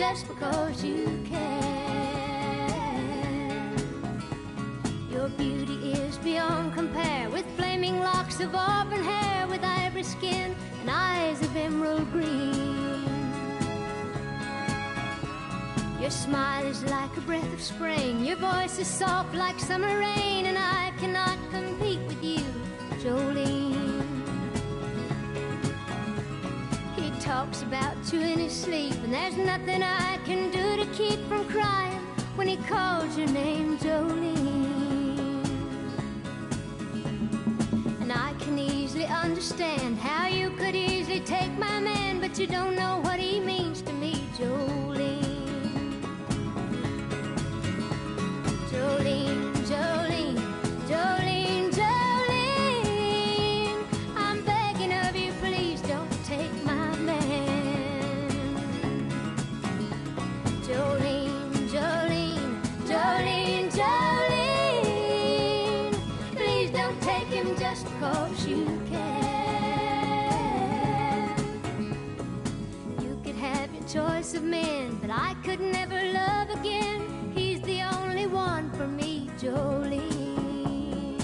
just because you can. Your beauty is beyond compare, with flaming locks of auburn hair, with ivory skin and eyes of emerald green. Your smile is like a breath of spring, your voice is soft like summer rain, and I cannot compete with you, Jolene. He talks about you in his sleep, and there's nothing I can do to keep from crying when he calls your name, Jolene. And I can easily understand how you could easily take my man, but you don't know what he means to me, Jolene. Jolene, Jolene, Jolene, Jolene, I'm begging of you, please don't take my man. Jolene, Jolene, Jolene, Jolene, please don't take him just because you can. You could have your choice of men, but I could never love again. He's the only one for me, Jolene.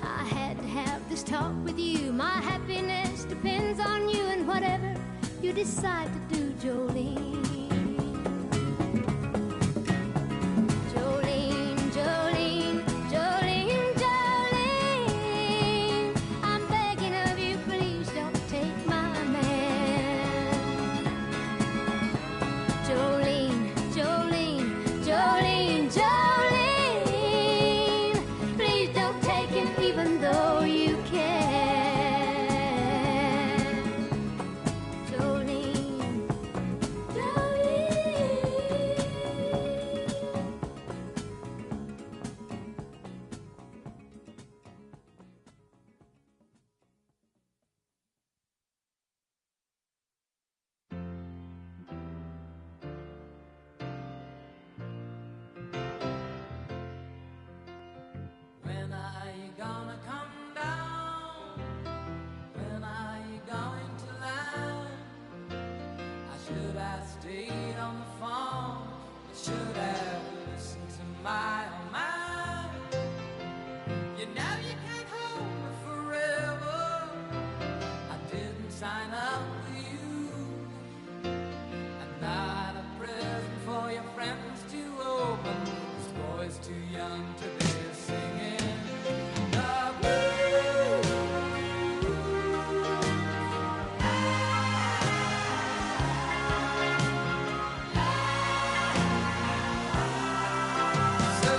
I had to have this talk with you. My happiness depends on you, and whatever you decide to do, Jolene. Jolene, Jolene, Jolene, Jolene, I'm begging of you, please don't take my man. Jolene, Jolene, Jolene, Jolene, please don't take him even though you can. Jolene, Jolene. When are you gonna come down? When are you going to land? I should have stayed on the phone. I should have listened to my own mind. You know you can't hold me forever. I didn't sign up with you. I'm not a present for your friends to open. This boy's too young to be singing the blues. So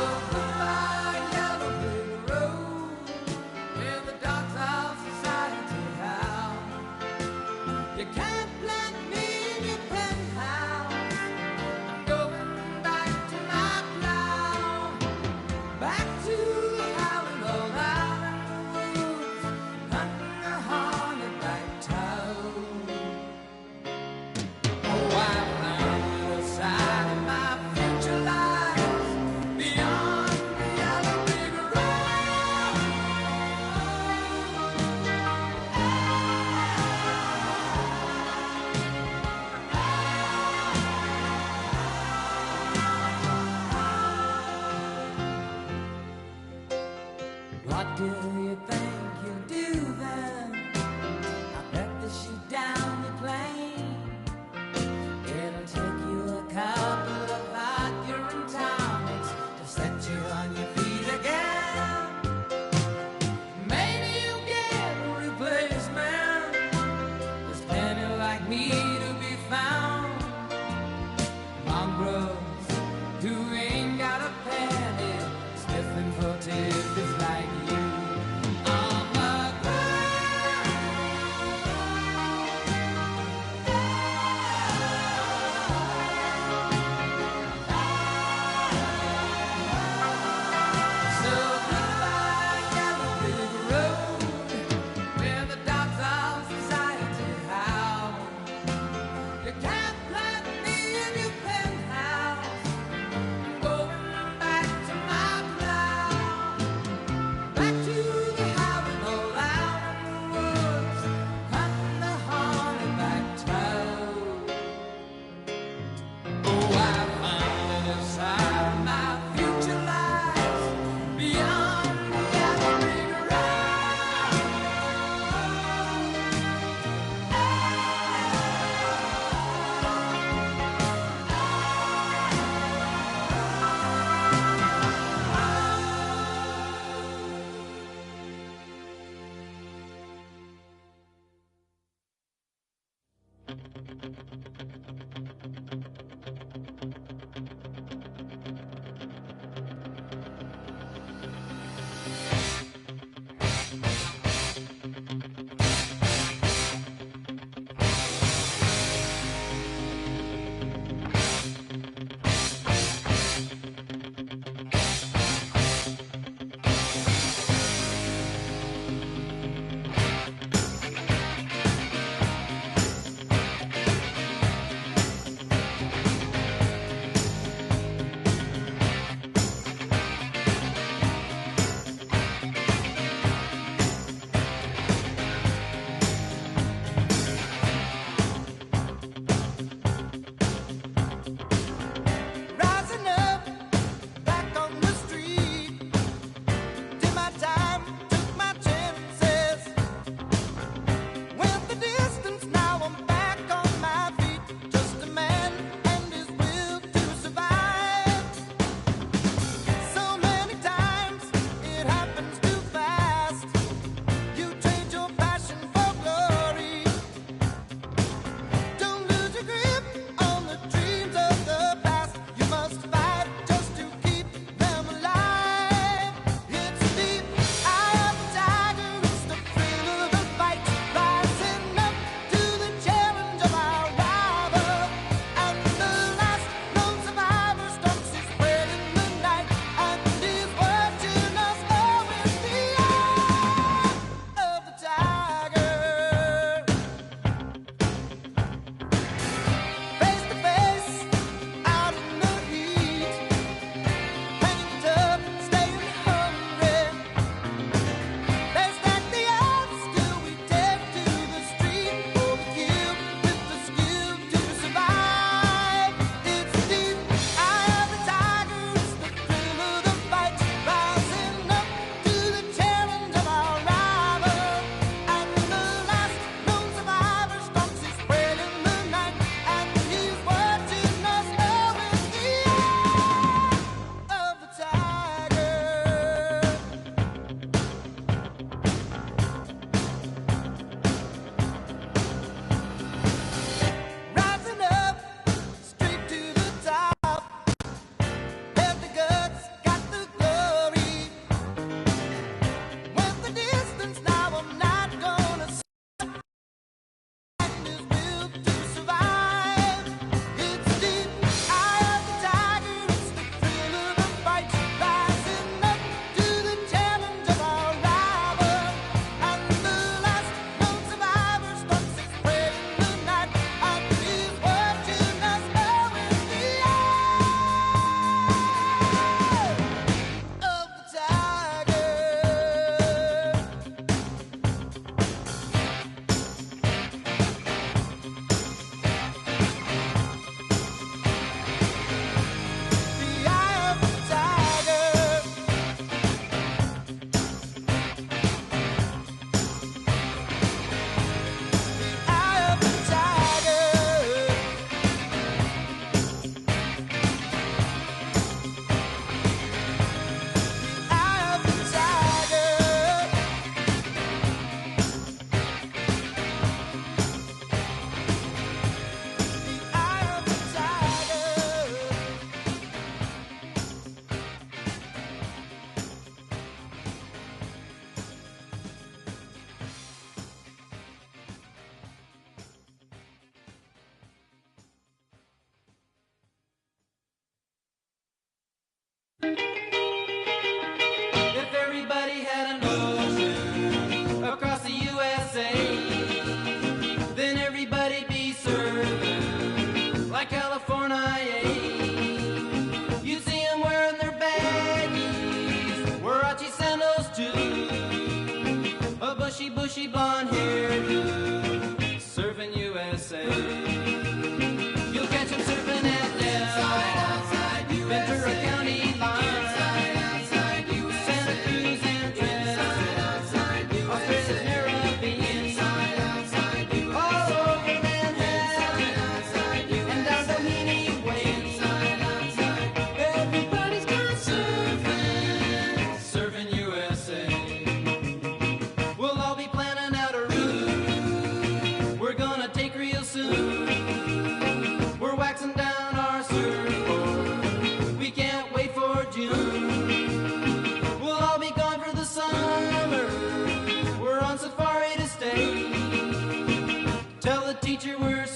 teacher, we're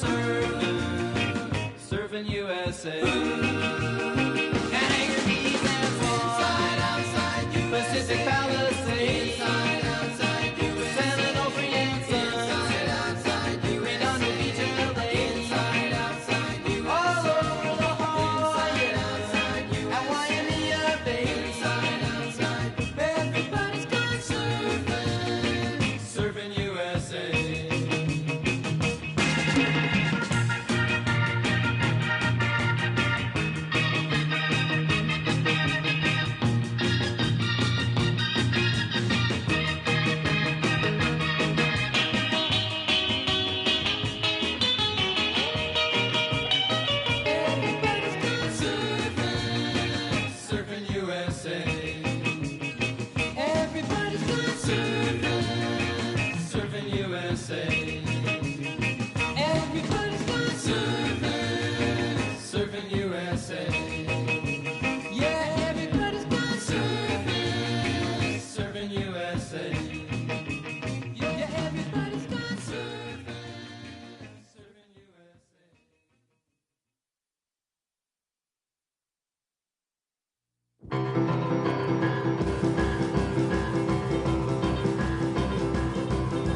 surfing USA. And anchor keys and inside, outside USA. Pacific Palisades. Inside, outside USA. San Onofre and Sun. Inside, outside USA. Redondo Beach and LA. Inside, outside USA. All over the Hawaii. Inside, outside USA. And Waimea Bay. Inside, outside. Everybody's gone surfing. Surfing USA.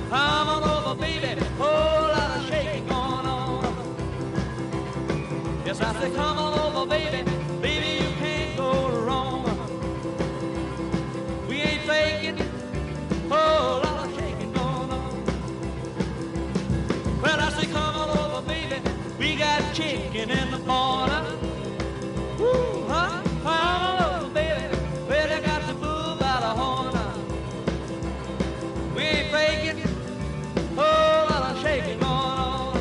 Come on over, baby, whole lot of shaking going on. Yes, I said, come on over, baby, baby, you can't go wrong. We ain't faking, whole lot of shaking going on. Well, I said, come on over, baby, we got chicken in the corner. Woo, huh? Come on over, baby, well, you got the bull by the horn. We ain't faking. Oh, lot of shaking going on.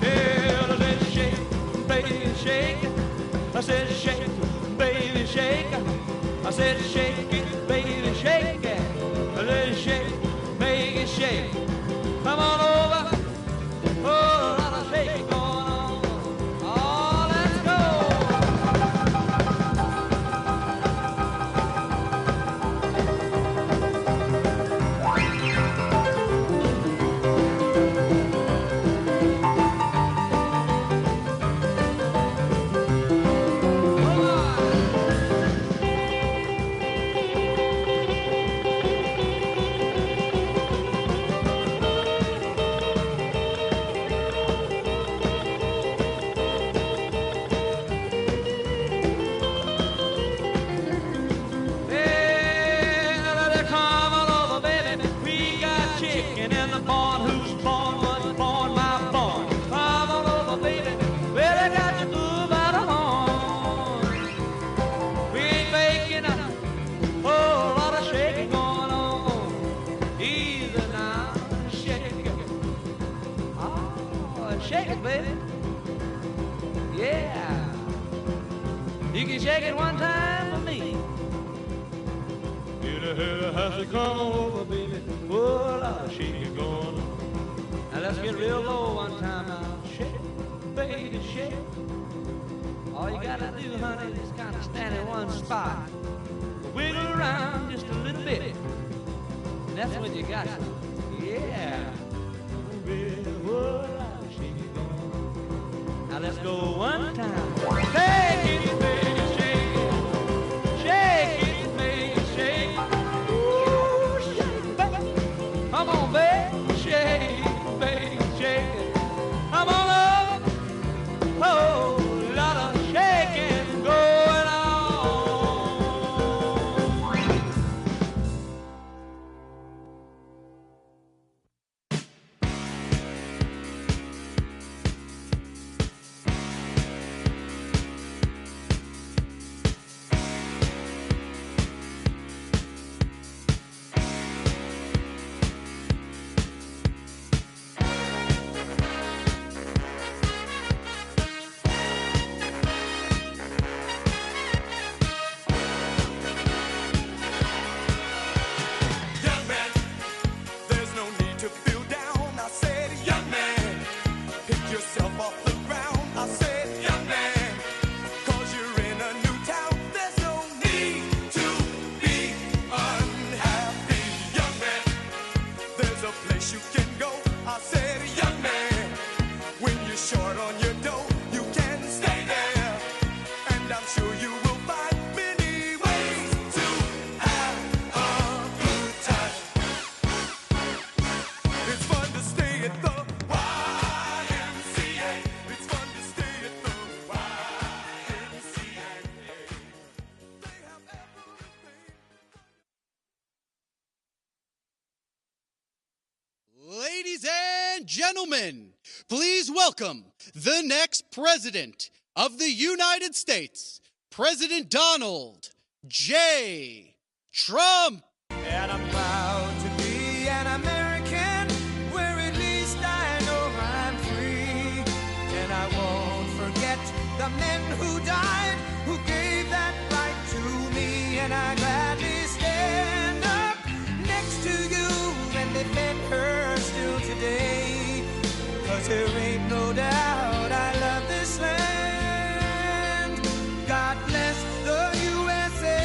Yeah, I said shake, baby, shake. I said shake, baby, shake. I said shake it, baby, shake it. I said shake, baby, shake. Come on over. Oh, a lot of shaking going on. Oh, let's go. Shake it, baby. Yeah. You can shake it one time for me. You have to come over, baby. Oh, I'll shake it going on. Now let's get real low one time now. Shake it, baby, shake it. All you gotta do, honey, is kind of stand in one spot. Wiggle around just a little bit. And that's when you got it. Yeah. Baby, oh, I'll shake it going on. Now let's go one time. Shake it, baby, shake it. Shake it, baby, shake it. Ooh, shake it, baby. Come on, baby, shake it, baby, shake it. Come on up. Oh, lot of shaking going on. You can go, I said, young man. you're short on your dough, you can stay there. And I'm sure you will find many ways to have a good time. It's fun to stay at the YMCA. It's fun to stay at the YMCA. They have everything. Ladies and gentlemen, please welcome the next president of the United States, President Donald J. Trump. And I'm proud to be an American, where at least I know I'm free. And I won't forget the men who died, who gave that right to me. And I gladly stand up next to you and defend her still today. 'Cause there ain't no doubt I love this land. God bless the USA.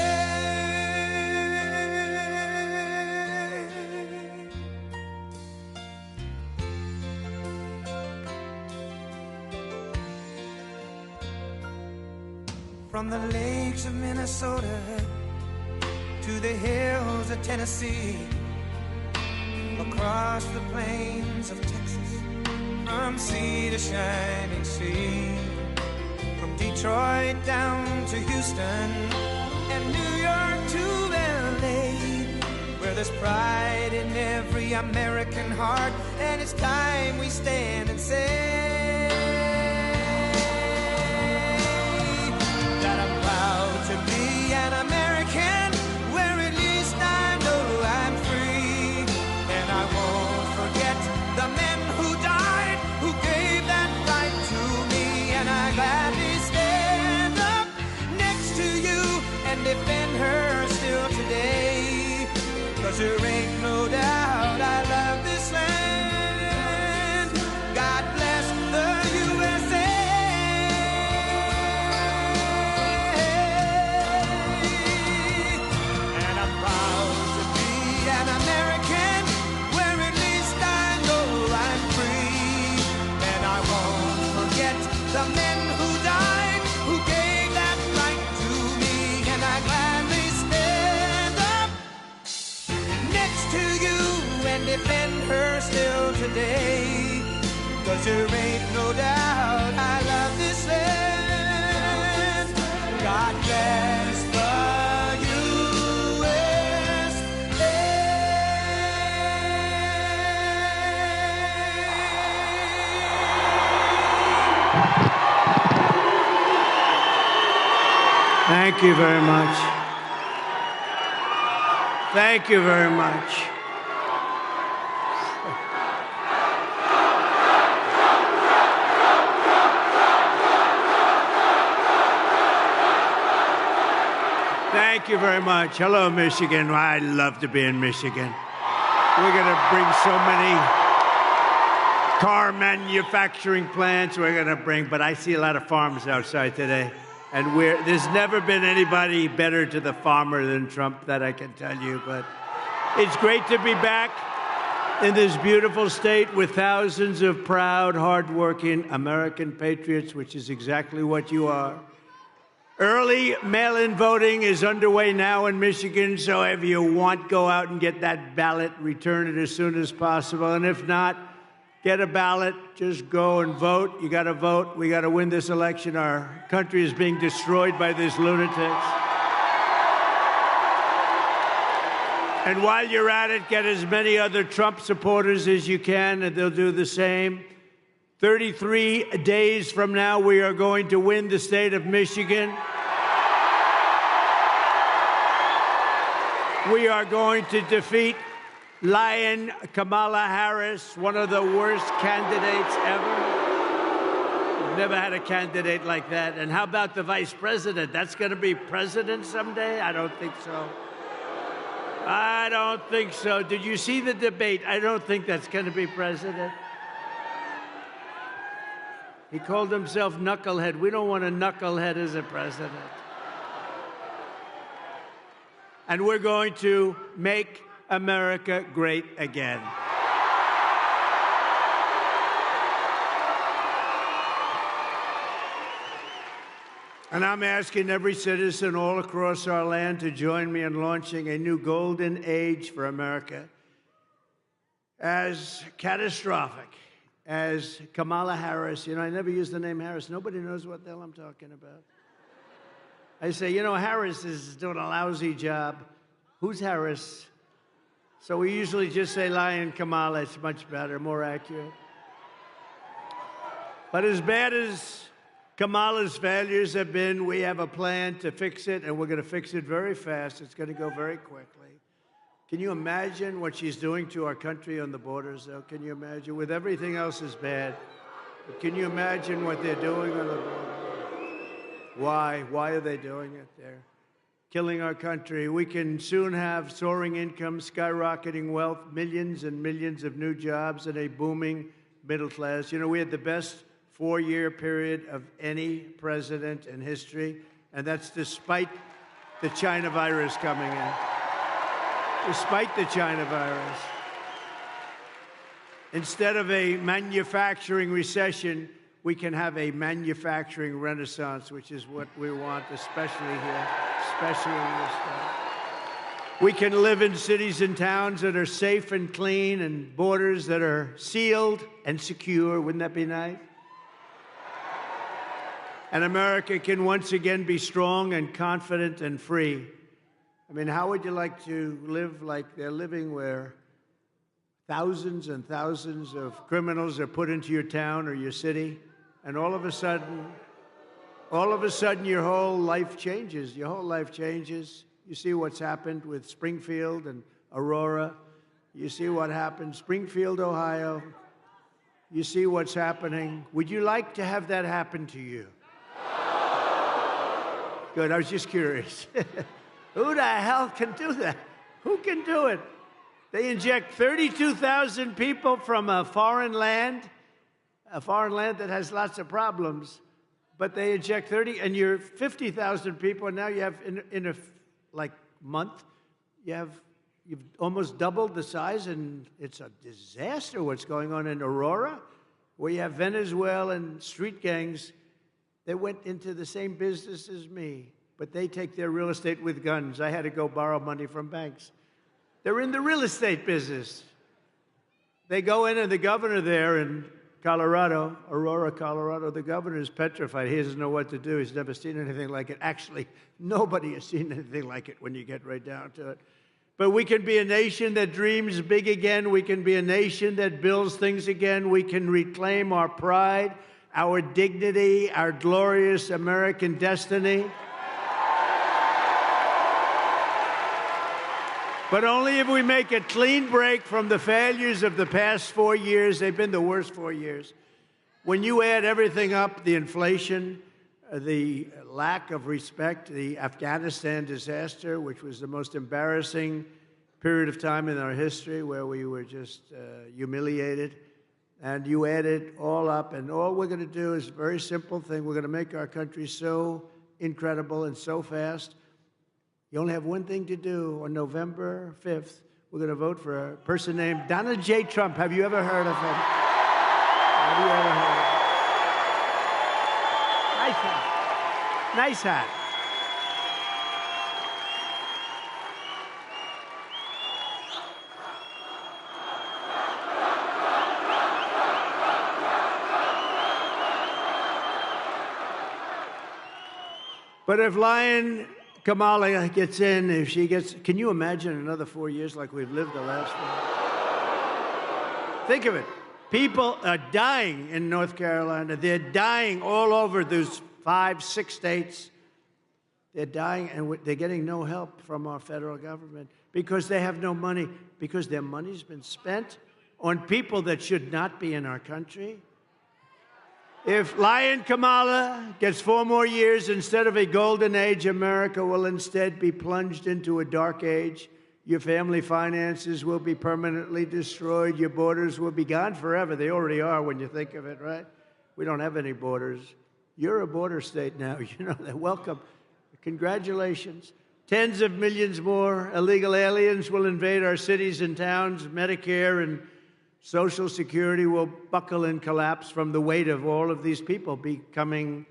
From the lakes of Minnesota to the hills of Tennessee, across the plains of Texas, from sea to shining sea, from Detroit down to Houston and New York to LA, where there's pride in every American heart, and it's time we stand and say that I'm proud to be an American, where at least I know I'm free. And I won't forget the men who died, who gave that right to me. And I gladly stand up next to you and defend her still today. 'Cause there ain't no doubt I love this land. God bless the USA. And I'm proud to be an American, where at least I know I'm free. And I won't forget the men who died, who gave that right to me. And I gladly stand up next to you and defend her still today. 'Cause there ain't no doubt I love this land. God bless the USA. Thank you very much. Thank you very much. Thank you very much. Hello, Michigan. I love to be in Michigan. We're going to bring so many car manufacturing plants but I see a lot of farmers outside today. And there's never been anybody better to the farmer than Trump, that I can tell you. But it's great to be back in this beautiful state with thousands of proud, hardworking American patriots, which is exactly what you are. Early mail-in voting is underway now in Michigan, so if you want, go out and get that ballot, return it as soon as possible. And if not, get a ballot, just go and vote. You got to vote. We got to win this election. Our country is being destroyed by these lunatics. And while you're at it, get as many other Trump supporters as you can, and they'll do the same. 33 days from now, we are going to win the state of Michigan. We are going to defeat Lion Kamala Harris, one of the worst candidates ever. We've never had a candidate like that. And how about the vice president? That's going to be president someday? I don't think so. I don't think so. Did you see the debate? I don't think that's going to be president. He called himself knucklehead. We don't want a knucklehead as a president. And we're going to make America great again. And I'm asking every citizen all across our land to join me in launching a new golden age for America. As catastrophic as Kamala Harris, I never use the name Harris. Nobody knows what the hell I'm talking about. I say, Harris is doing a lousy job. Who's Harris? So we usually just say Lion Kamala. It's much better, more accurate. But as bad as Kamala's failures have been, we have a plan to fix it, and we're going to fix it very fast. It's going to go very quickly. Can you imagine what she's doing to our country on the borders, though? Can you imagine? With everything else is bad. But can you imagine what they're doing on the borders? Why? Why are they doing it? They're killing our country. We can soon have soaring incomes, skyrocketing wealth, millions and millions of new jobs, and a booming middle class. We had the best four-year period of any president in history, and that's despite the China virus coming in. Despite the China virus. Instead of a manufacturing recession, we can have a manufacturing renaissance, which is what we want, especially here, especially in this state. We can live in cities and towns that are safe and clean and borders that are sealed and secure. Wouldn't that be nice? And America can once again be strong and confident and free. I mean, how would you like to live like they're living, where thousands and thousands of criminals are put into your town or your city, and all of a sudden, your whole life changes. Your whole life changes. You see what's happened with Springfield and Aurora. You see what happened, Springfield, Ohio. You see what's happening. Would you like to have that happen to you? Good, I was just curious. Who the hell can do that? Who can do it? They inject 32,000 people from a foreign land that has lots of problems, but they inject 30, and you're 50,000 people, and now you have, in a month, you've almost doubled the size, and it's a disaster what's going on in Aurora, where you have Venezuelan street gangs. They went into the same business as me, but they take their real estate with guns. I had to go borrow money from banks. They're in the real estate business. They go in, and the governor there in Colorado, Aurora, Colorado, the governor is petrified. He doesn't know what to do. He's never seen anything like it. Actually, nobody has seen anything like it when you get right down to it. But we can be a nation that dreams big again. We can be a nation that builds things again. We can reclaim our pride, our dignity, our glorious American destiny. But only if we make a clean break from the failures of the past 4 years. They've been the worst 4 years. When you add everything up, the inflation, the lack of respect, the Afghanistan disaster, which was the most embarrassing period of time in our history, where we were just humiliated, and you add it all up, and all we're going to do is a very simple thing. We're going to make our country so incredible and so fast. You only have one thing to do. On November 5th, we're going to vote for a person named Donald J. Trump. Have you ever heard of him? Have you ever heard of him? Nice hat. Nice hat. But if Lion Kamala gets in, if she gets, can you imagine another 4 years like we've lived the last 4? Think of it. People are dying in North Carolina. They're dying all over those 5, 6 states. They're dying, and they're getting no help from our federal government because they have no money, because their money's been spent on people that should not be in our country. If Lion Kamala gets 4 more years, instead of a golden age, America will instead be plunged into a dark age. Your family finances will be permanently destroyed. Your borders will be gone forever. They already are when you think of it, right? We don't have any borders. You're a border state now. You know that. Welcome. Congratulations. Tens of millions more illegal aliens will invade our cities and towns. Medicare and Social Security will buckle and collapse from the weight of all of these people becoming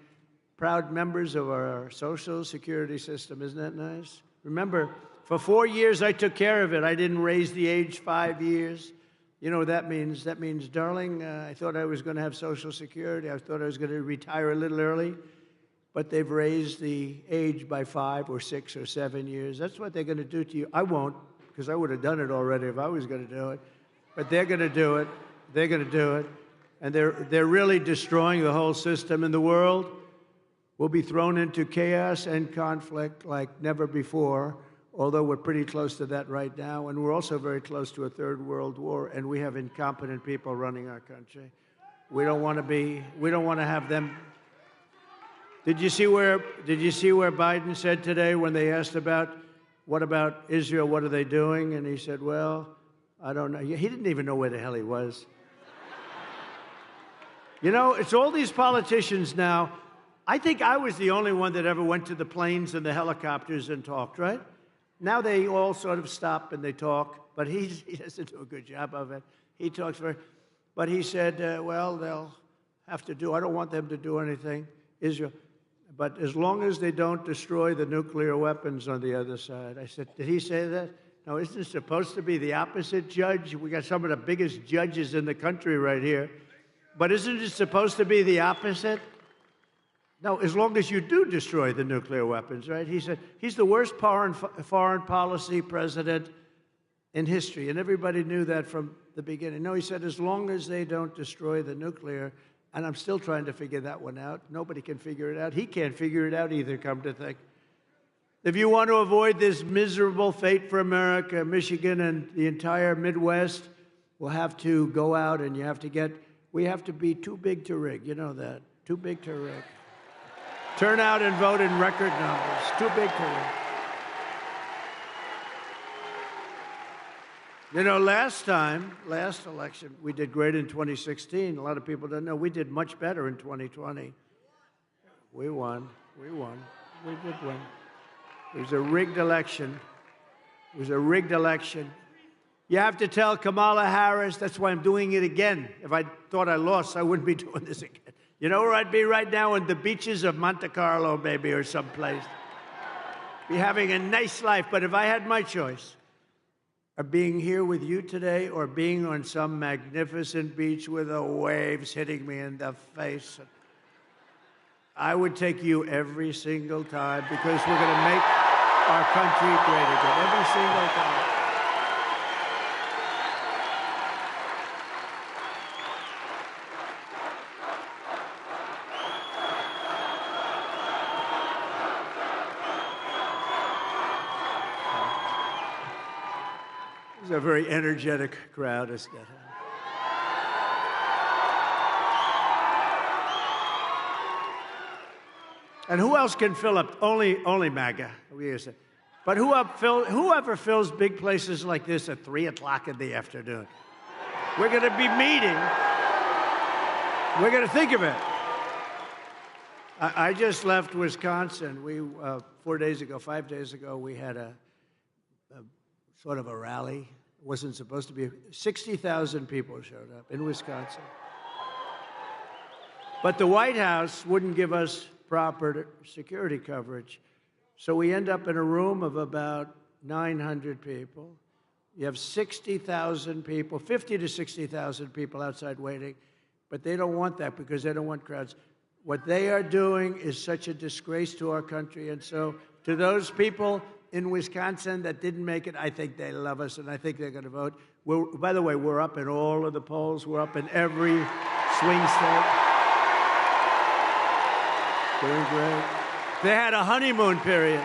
proud members of our Social Security system. Isn't that nice? Remember, for 4 years, I took care of it. I didn't raise the age 5 years. You know what that means? That means, darling, I thought I was going to have Social Security. I thought I was going to retire a little early. But they've raised the age by 5 or 6 or 7 years. That's what they're going to do to you. I won't, because I would have done it already if I was going to do it. But they're going to do it. They're going to do it. And they're really destroying the whole system. And the world will be thrown into chaos and conflict like never before, although we're pretty close to that right now. And we're also very close to a third world war. And we have incompetent people running our country. We don't want to have them. Did you see where Biden said today when they asked what about Israel, what are they doing? And he said, well, I don't know. He didn't even know where the hell he was. You know, it's all these politicians now. I think I was the only one that ever went to the planes and the helicopters and talked, right? Now they all sort of stop and they talk, but he doesn't do a good job of it. He talks but he said, well, they'll have to do, I don't want them to do anything, Israel. But as long as they don't destroy the nuclear weapons on the other side. I said, did he say that? No, isn't it supposed to be the opposite, Judge? We got some of the biggest judges in the country right here. But isn't it supposed to be the opposite? No, as long as you do destroy the nuclear weapons, right? He said he's the worst foreign policy president in history, and everybody knew that from the beginning. No, he said as long as they don't destroy the nuclear. And I'm still trying to figure that one out. Nobody can figure it out. He can't figure it out either, come to think. If you want to avoid this miserable fate for America, Michigan and the entire Midwest will have to go out and we have to be too big to rig. You know that. Too big to rig. Turn out and vote in record numbers. Too big to rig. You know, last election, we did great in 2016. A lot of people don't know. We did much better in 2020. We won. We did win. It was a rigged election. You have to tell Kamala Harris, that's why I'm doing it again. If I thought I lost, I wouldn't be doing this again. You know where I'd be right now? On the beaches of Monte Carlo, maybe, or someplace. Be having a nice life. But if I had my choice, of being here with you today or being on some magnificent beach with the waves hitting me in the face, I would take you every single time because we're going to make our country great again. Every single time. It's a very energetic crowd, isn't it? And who else can fill up? Only MAGA. But whoever fills big places like this at 3 o'clock in the afternoon? We're going to be meeting. We're going to think of it. I just left Wisconsin. We 5 days ago, we had a sort of a rally. It wasn't supposed to be. 60,000 people showed up in Wisconsin. But the White House wouldn't give us proper security coverage. So we end up in a room of about 900 people. You have 60,000 people, 50 to 60,000 people outside waiting. But they don't want that because they don't want crowds. What they are doing is such a disgrace to our country. And so to those people in Wisconsin that didn't make it, I think they love us, and I think they're going to vote. By the way, we're up in all of the polls. We're up in every swing state. Doing great. They had a honeymoon period.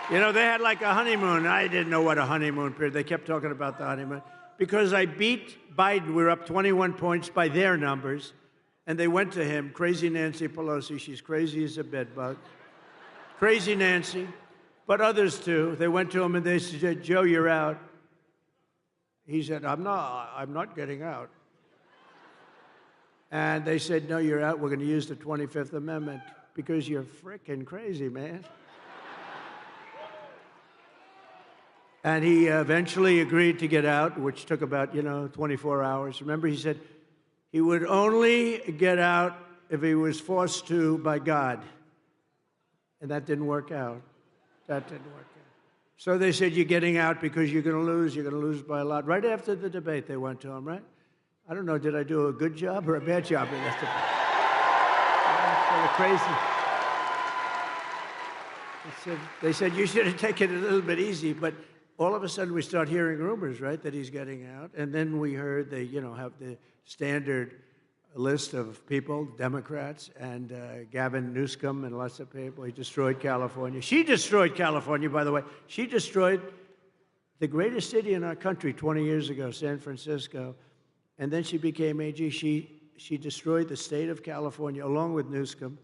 You know, they had like a honeymoon. I didn't know what a honeymoon period. They kept talking about the honeymoon. Because I beat Biden, we were up 21 points by their numbers, and they went to him, crazy Nancy Pelosi. She's crazy as a bedbug. Crazy Nancy. But others too. They went to him and they said, Joe, you're out. He said, I'm not getting out. And they said, no, you're out. We're going to use the 25th Amendment because you're frickin' crazy, man. And he eventually agreed to get out, which took about, 24 hours. Remember, he said he would only get out if he was forced to by God. And that didn't work out. That didn't work out. So they said, you're getting out because you're going to lose. You're going to lose by a lot. Right after the debate, they went to him, right? I don't know, did I do a good job or a bad job in that debate? That's sort of crazy. They said, you should have taken it a little bit easy, but all of a sudden we start hearing rumors, right, that he's getting out. And then we heard they, have the standard list of people, Democrats, and Gavin Newsom and lots of people. He destroyed California. She destroyed California, by the way. She destroyed the greatest city in our country 20 years ago, San Francisco. And then she became AG. She destroyed the state of California along with Newsom.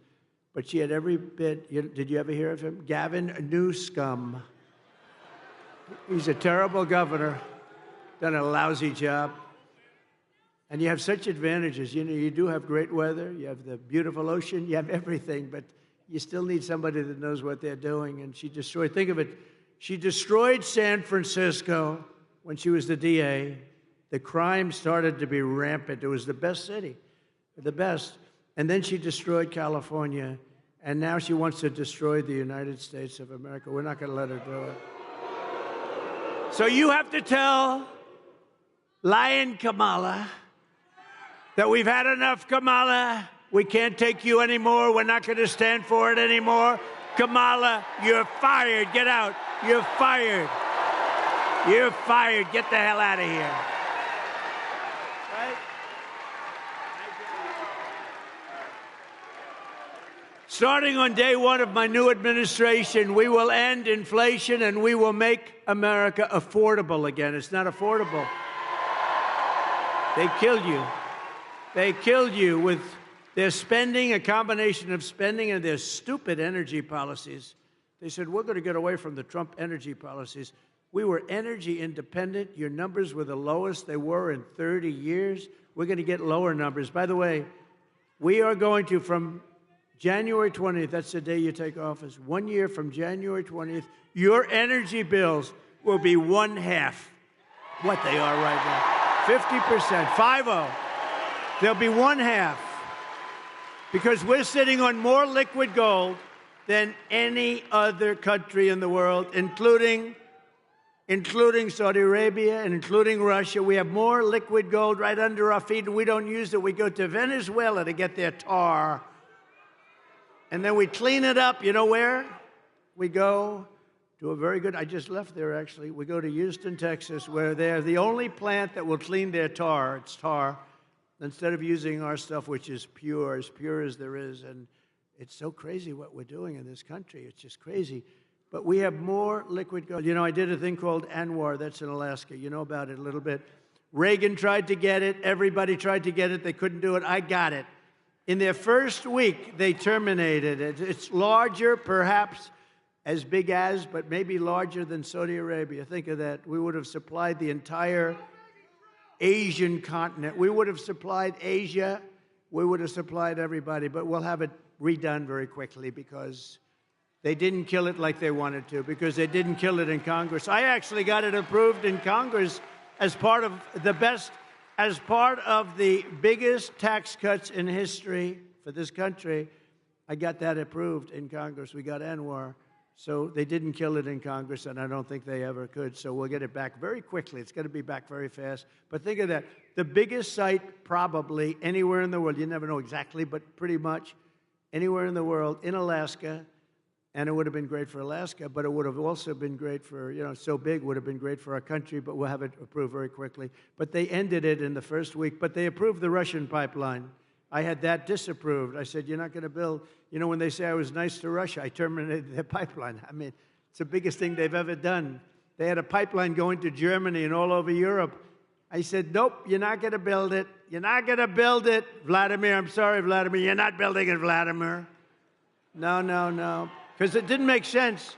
But she had every bit, did you ever hear of him? Gavin Newsom. He's a terrible governor, done a lousy job. And you have such advantages. You do have great weather, you have the beautiful ocean, you have everything, but you still need somebody that knows what they're doing. And she destroyed, think of it, she destroyed San Francisco when she was the DA. The crime started to be rampant. It was the best city, the best. And then she destroyed California, and now she wants to destroy the United States of America. We're not going to let her do it. So you have to tell Lion Kamala that we've had enough, Kamala. We can't take you anymore. We're not going to stand for it anymore. Kamala, you're fired. Get out. You're fired. You're fired. Get the hell out of here. Right? Starting on day one of my new administration, we will end inflation and we will make America affordable again. It's not affordable. They killed you. They killed you with their spending, a combination of spending and their stupid energy policies. They said, we're going to get away from the Trump energy policies. We were energy independent. Your numbers were the lowest they were in 30 years. We're going to get lower numbers. By the way, we are going to, from January 20th, that's the day you take office, 1 year from January 20th, your energy bills will be 1/2 what they are right now. 50%, 50. They'll be 1/2. Because we're sitting on more liquid gold than any other country in the world, including Saudi Arabia and including Russia. We have more liquid gold right under our feet, and we don't use it. We go to Venezuela to get their tar. And then we clean it up. You know where? We go to a very good, I just left there actually. We go to Houston, Texas, where they're the only plant that will clean their tar. It's tar. Instead of using our stuff, which is pure as there is. And it's so crazy what we're doing in this country. It's just crazy. But we have more liquid gold. I did a thing called ANWR. That's in Alaska. You know about it a little bit. Reagan tried to get it. Everybody tried to get it. They couldn't do it. I got it. In their first week, they terminated it. It's larger, perhaps as big as, but maybe larger than Saudi Arabia. Think of that. We would have supplied the entire Asian continent. We would have supplied Asia. We would have supplied everybody, but we'll have it redone very quickly because they didn't kill it like they wanted to, because they didn't kill it in Congress. I actually got it approved in Congress as part of the biggest tax cuts in history for this country. I got that approved in Congress. We got ANWR. So they didn't kill it in Congress, and I don't think they ever could. So we'll get it back very quickly. It's going to be back very fast. But think of that. The biggest site probably anywhere in the world, you never know exactly, but pretty much anywhere in the world, in Alaska. And it would have been great for Alaska, but it would have also been great for, so big would have been great for our country, but we'll have it approved very quickly. But they ended it in the first week, but they approved the Russian pipeline. I had that disapproved. I said, you're not going to build, when they say I was nice to Russia, I terminated their pipeline. I mean, it's the biggest thing they've ever done. They had a pipeline going to Germany and all over Europe. I said, nope, you're not going to build it. You're not going to build it. Vladimir, I'm sorry, Vladimir, you're not building it, Vladimir. No. Because it didn't make sense.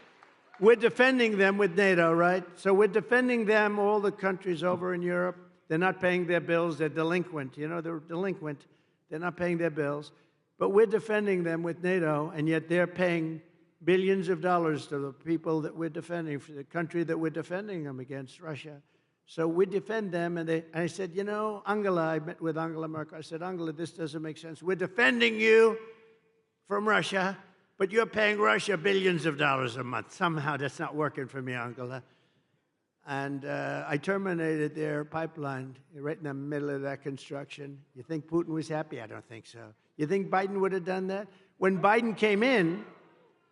We're defending them with NATO, right? So we're defending them, all the countries over in Europe. They're not paying their bills. They're delinquent. They're delinquent. They're not paying their bills. But we're defending them with NATO, and yet they're paying billions of dollars to the people that we're defending, for the country that we're defending them against, Russia. So we defend them, and I said, Angela, I met with Angela Merkel. I said, Angela, this doesn't make sense. We're defending you from Russia, But you're paying Russia billions of dollars a month. Somehow that's not working for me, Angela. And I terminated their pipeline right in the middle of that construction. You think Putin was happy? I don't think so. You think Biden would have done that? When Biden came in,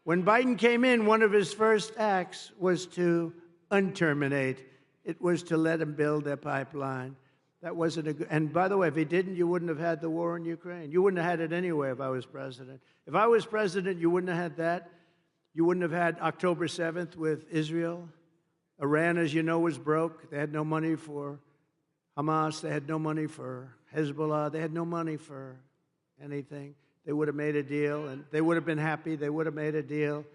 one of his first acts was to unterminate. It was to let him build their pipeline. That wasn't a good, and by the way, if he didn't, you wouldn't have had the war in Ukraine. You wouldn't have had it anyway if I was president. If I was president, you wouldn't have had that. You wouldn't have had October 7th with Israel. Iran, as you know, was broke. They had no money for Hamas. They had no money for Hezbollah. They had no money for anything. They would have made a deal, and they would have been happy. They would have made a deal.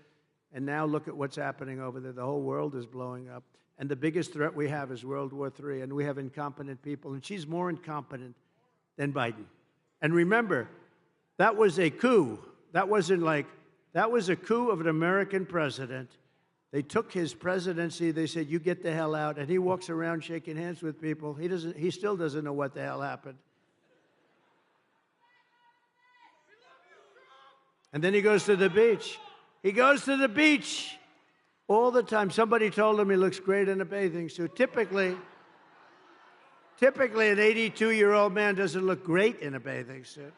And now look at what's happening over there. The whole world is blowing up. And the biggest threat we have is World War III, and we have incompetent people, and she's more incompetent than Biden. And remember, that was a coup. That was a coup of an American president. They took his presidency, they said, you get the hell out, and he walks around shaking hands with people. He still doesn't know what the hell happened. And then he goes to the beach. He goes to the beach all the time. Somebody told him he looks great in a bathing suit. Typically, an 82-year-old man doesn't look great in a bathing suit.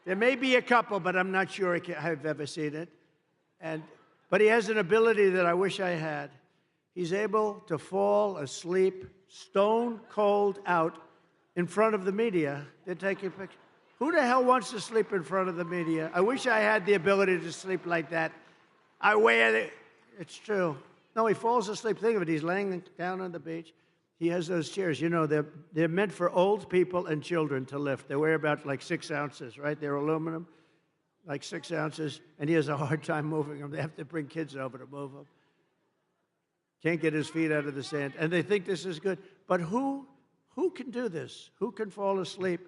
There may be a couple, but I'm not sure I've ever seen it. But he has an ability that I wish I had. He's able to fall asleep stone cold out in front of the media. They're taking pictures. Who the hell wants to sleep in front of the media? I wish I had the ability to sleep like that. I wear it. It's true. No, he falls asleep. Think of it. He's laying down on the beach. He has those chairs. You know, they're meant for old people and children to lift. They weigh about like 6 ounces, right? They're aluminum, like 6 ounces. And he has a hard time moving them. They have to bring kids over to move them. Can't get his feet out of the sand. And they think this is good. But who can do this? Who can fall asleep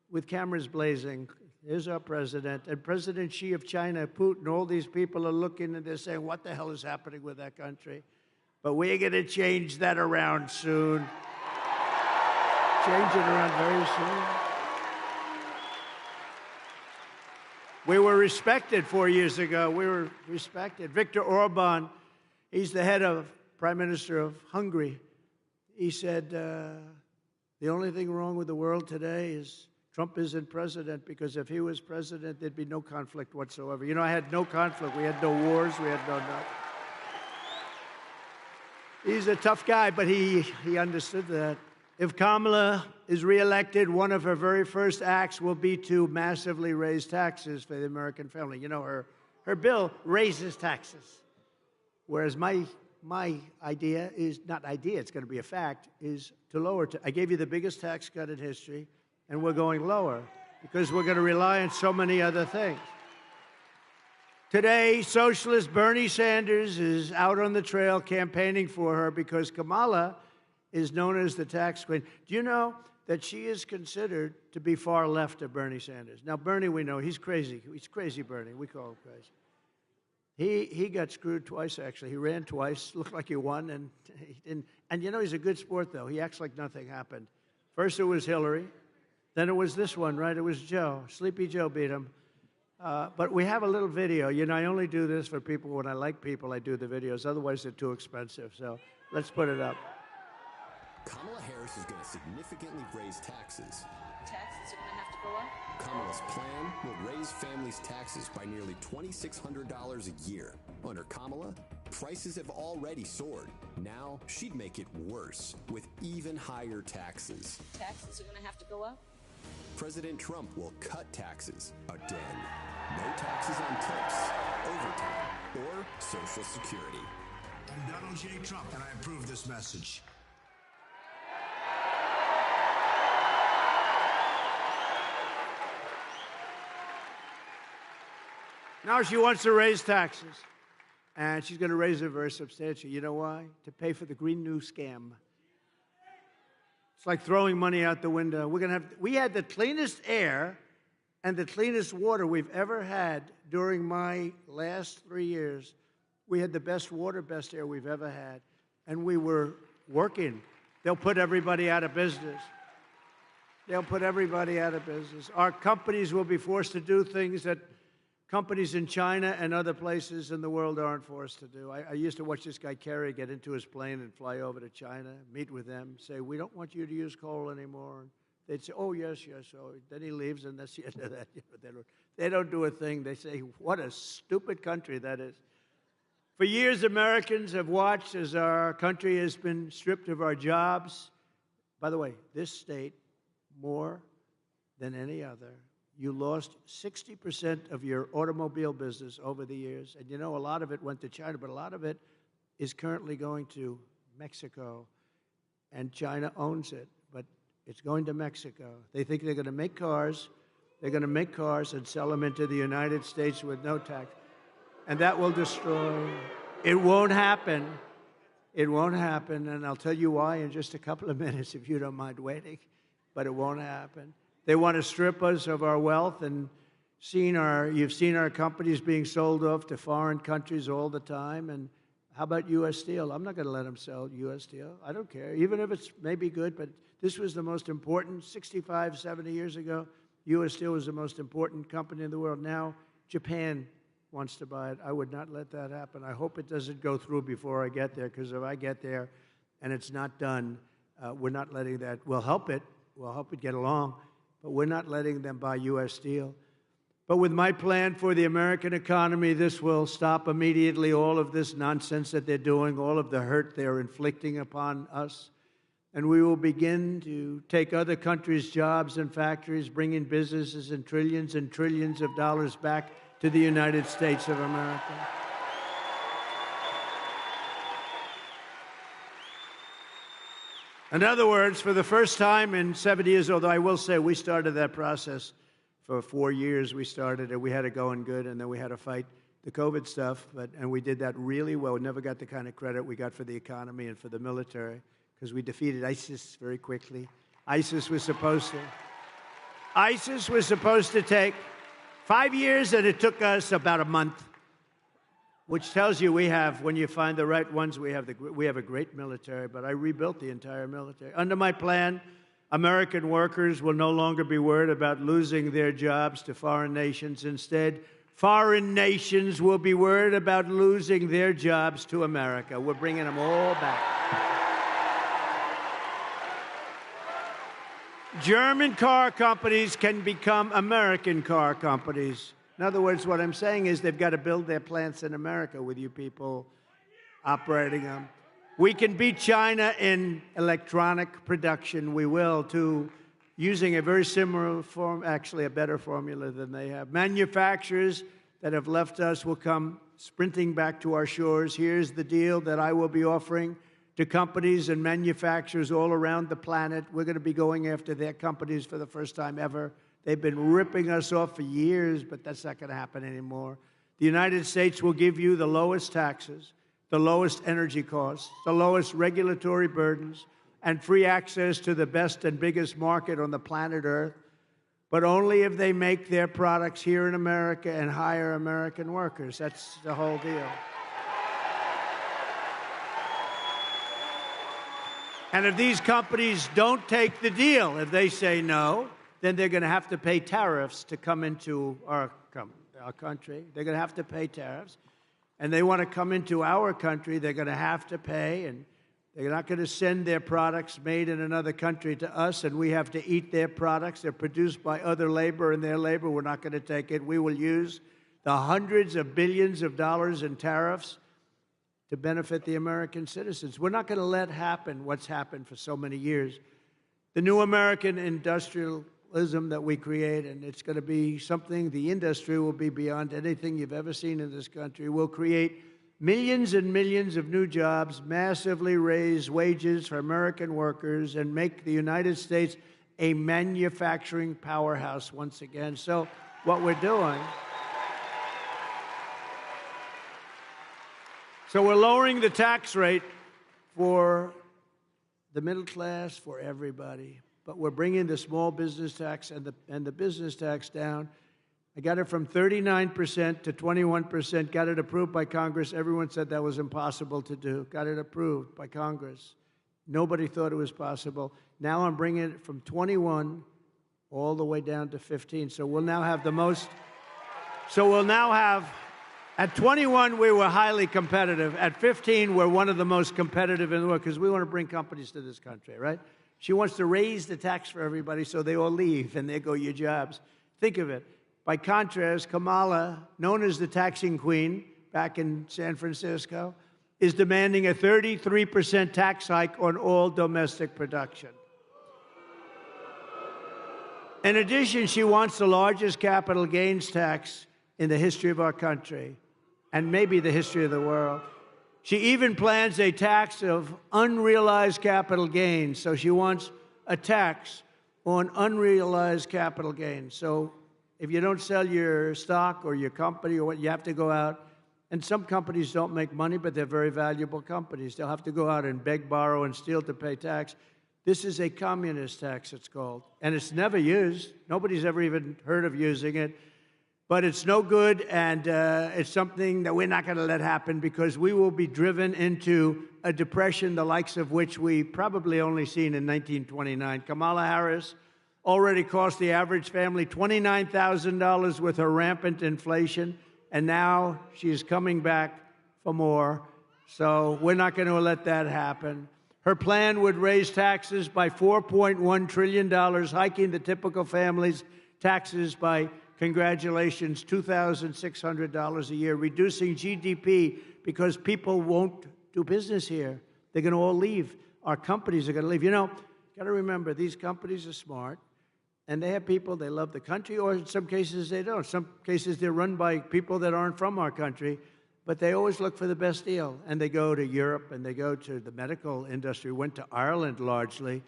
with cameras blazing? Here's our president. And President Xi of China, Putin, all these people are looking and they're saying, what the hell is happening with that country? But we're going to change that around soon. Change it around very soon. We were respected 4 years ago. We were respected. Viktor Orban, he's the head of Prime Minister of Hungary. He said, the only thing wrong with the world today is Trump isn't president, because if he was president, there'd be no conflict whatsoever. You know, I had no conflict. We had no wars. We had no nothing. He's a tough guy, but he understood that. If Kamala is reelected, one of her very first acts will be to massively raise taxes for the American family. You know, her bill raises taxes. Whereas my idea is, not idea, it's going to be a fact, is to lower. I gave you the biggest tax cut in history, and we're going lower because we're going to rely on so many other things. Today, socialist Bernie Sanders is out on the trail campaigning for her because Kamala is known as the tax queen. Do you know that she is considered to be far left of Bernie Sanders? Now, Bernie, we know, he's crazy. He's crazy Bernie. We call him crazy. He got screwed twice, actually. He ran twice, looked like he won, and he didn't. And you know, he's a good sport, though. He acts like nothing happened. First it was Hillary. Then it was this one, right? It was Joe. Sleepy Joe beat him. But we have a little video. You know, I only do this for people when I like people. I do the videos. Otherwise, they're too expensive. So let's put it up. Kamala Harris is going to significantly raise taxes. Taxes are going to have to go up? Kamala's plan will raise families' taxes by nearly $2,600 a year. Under Kamala, prices have already soared. Now, she'd make it worse with even higher taxes. Taxes are going to have to go up? President Trump will cut taxes again. No taxes on tips, overtime, or Social Security. I'm Donald J. Trump, and I approve this message. Now she wants to raise taxes, and she's going to raise it very substantially. You know why? To pay for the Green New scam. It's like throwing money out the window. We had the cleanest air and the cleanest water we've ever had during my last 3 years. We had the best water, best air we've ever had, and we were working. They'll put everybody out of business. They'll put everybody out of business. Our companies will be forced to do things that companies in China and other places in the world aren't forced to do. I used to watch this guy Kerry get into his plane and fly over to China, meet with them, say, we don't want you to use coal anymore. And they'd say, oh, yes, yes. So then he leaves, and that's the end of that. They don't do a thing. They say, what a stupid country that is. For years, Americans have watched as our country has been stripped of our jobs. By the way, this state, more than any other, you lost 60% of your automobile business over the years. And you know, a lot of it went to China, but a lot of it is currently going to Mexico. And China owns it, but it's going to Mexico. They think they're going to make cars. They're going to make cars and sell them into the United States with no tax. And that will destroy. It won't happen. It won't happen. And I'll tell you why in just a couple of minutes if you don't mind waiting. But it won't happen. They want to strip us of our wealth, and you've seen our companies being sold off to foreign countries all the time. And how about U.S. Steel? I'm not going to let them sell U.S. Steel. I don't care, even if it's maybe good, but this was the most important. 65, 70 years ago, U.S. Steel was the most important company in the world. Now, Japan wants to buy it. I would not let that happen. I hope it doesn't go through before I get there, because if I get there and it's not done, we're not letting that. We'll help it. We'll help it get along. But we're not letting them buy U.S. Steel. But with my plan for the American economy, this will stop immediately all of this nonsense that they're doing, all of the hurt they're inflicting upon us. And we will begin to take other countries' jobs and factories, bring in businesses and trillions of dollars back to the United States of America. In other words, for the first time in 70 years, although I will say we started that process for 4 years, we started it. We had it going good, and then we had to fight the COVID stuff, and we did that really well. We never got the kind of credit we got for the economy and for the military, because we defeated ISIS very quickly. ISIS was supposed to take 5 years, and it took us about a month. Which tells you when you find the right ones, we have a great military, but I rebuilt the entire military. Under my plan, American workers will no longer be worried about losing their jobs to foreign nations. Instead, foreign nations will be worried about losing their jobs to America. We're bringing them all back. German car companies can become American car companies. In other words, what I'm saying is they've got to build their plants in America with you people operating them. We can beat China in electronic production. We will, too, using a very similar form, actually a better formula than they have. Manufacturers that have left us will come sprinting back to our shores. Here's the deal that I will be offering to companies and manufacturers all around the planet. We're going to be going after their companies for the first time ever. They've been ripping us off for years, but that's not going to happen anymore. The United States will give you the lowest taxes, the lowest energy costs, the lowest regulatory burdens, and free access to the best and biggest market on the planet Earth, but only if they make their products here in America and hire American workers. That's the whole deal. And if these companies don't take the deal, if they say no, then they're going to have to pay tariffs to come into our country. They're going to have to pay tariffs. And they want to come into our country, they're going to have to pay. And they're not going to send their products made in another country to us, and we have to eat their products. They're produced by other labor, and their labor, we're not going to take it. We will use the hundreds of billions of dollars in tariffs to benefit the American citizens. We're not going to let happen what's happened for so many years. The new American industrialism that we create, and it's going to be something, the industry will be beyond anything you've ever seen in this country. We'll create millions and millions of new jobs, massively raise wages for American workers, and make the United States a manufacturing powerhouse once again. So what we're doing, so we're lowering the tax rate for the middle class, for everybody. But we're bringing the small business tax and the business tax down. I got it from 39% to 21%, got it approved by Congress. Everyone said that was impossible to do. Got it approved by Congress. Nobody thought it was possible. Now I'm bringing it from 21 all the way down to 15. So we'll now have the most So we'll now have, at 21, we were highly competitive. At 15, we're one of the most competitive in the world because we want to bring companies to this country, right? She wants to raise the tax for everybody so they all leave and there go your jobs. Think of it. By contrast, Kamala, known as the taxing queen back in San Francisco, is demanding a 33% tax hike on all domestic production. In addition, she wants the largest capital gains tax in the history of our country, and maybe the history of the world. She even plans a tax of unrealized capital gains. So she wants a tax on unrealized capital gains. So if you don't sell your stock or your company or what, you have to go out. And some companies don't make money, but they're very valuable companies. They'll have to go out and beg, borrow, and steal to pay tax. This is a communist tax, it's called. And it's never used. Nobody's ever even heard of using it. But it's no good, and it's something that we're not going to let happen because we will be driven into a depression the likes of which we probably only seen in 1929. Kamala Harris already cost the average family $29,000 with her rampant inflation, and now she's coming back for more. So we're not going to let that happen. Her plan would raise taxes by $4.1 trillion, hiking the typical family's taxes by, congratulations, $2,600 a year, reducing GDP because people won't do business here. They're going to all leave. Our companies are going to leave. You know, got to remember, these companies are smart, and they have people, they love the country, or in some cases they don't. Some cases they're run by people that aren't from our country, but they always look for the best deal. And they go to Europe, and they go to the medical industry, went to Ireland largely.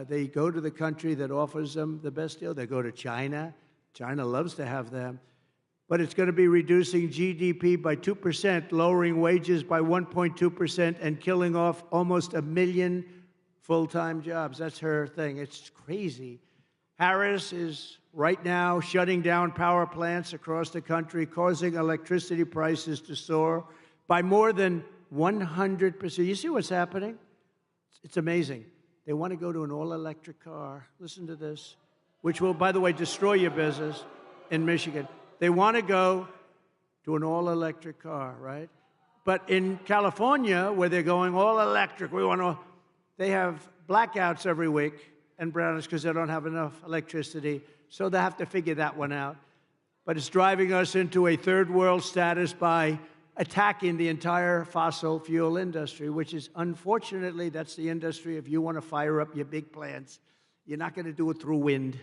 They go to the country that offers them the best deal. They go to China. China loves to have them. But it's going to be reducing GDP by 2%, lowering wages by 1.2%, and killing off almost 1 million full-time jobs. That's her thing. It's crazy. Harris is right now shutting down power plants across the country, causing electricity prices to soar by more than 100%. You see what's happening? It's amazing. They want to go to an all-electric car. Listen to this, which will, by the way, destroy your business in Michigan. They want to go to an all-electric car, right? But in California, where they're going all-electric, they have blackouts every week and brownouts because they don't have enough electricity. So they have to figure that one out. But it's driving us into a third world status by attacking the entire fossil fuel industry, which is, unfortunately, that's the industry. If you want to fire up your big plants, you're not going to do it through wind.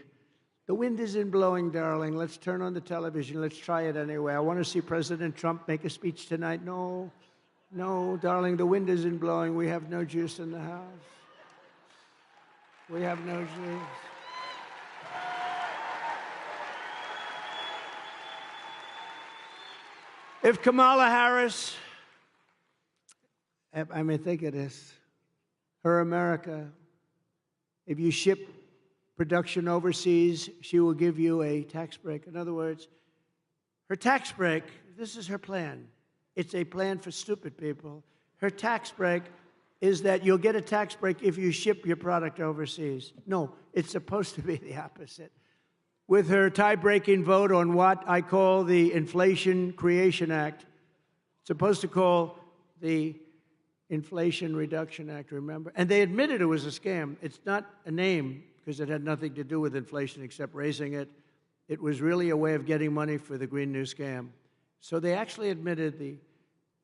The wind isn't blowing, darling. Let's turn on the television. Let's try it anyway. I want to see President Trump make a speech tonight. No, darling, the wind isn't blowing. We have no juice in the house. We have no juice. If Kamala Harris, I mean, think of this, her America, if you ship production overseas, she will give you a tax break. In other words, her tax break, this is her plan. It's a plan for stupid people. Her tax break is that you'll get a tax break if you ship your product overseas. No, it's supposed to be the opposite. With her tie-breaking vote on what I call the Inflation Creation Act, it's supposed to call the Inflation Reduction Act, remember? And they admitted it was a scam. It's not a name because it had nothing to do with inflation except raising it. It was really a way of getting money for the Green New Scam. So they actually admitted the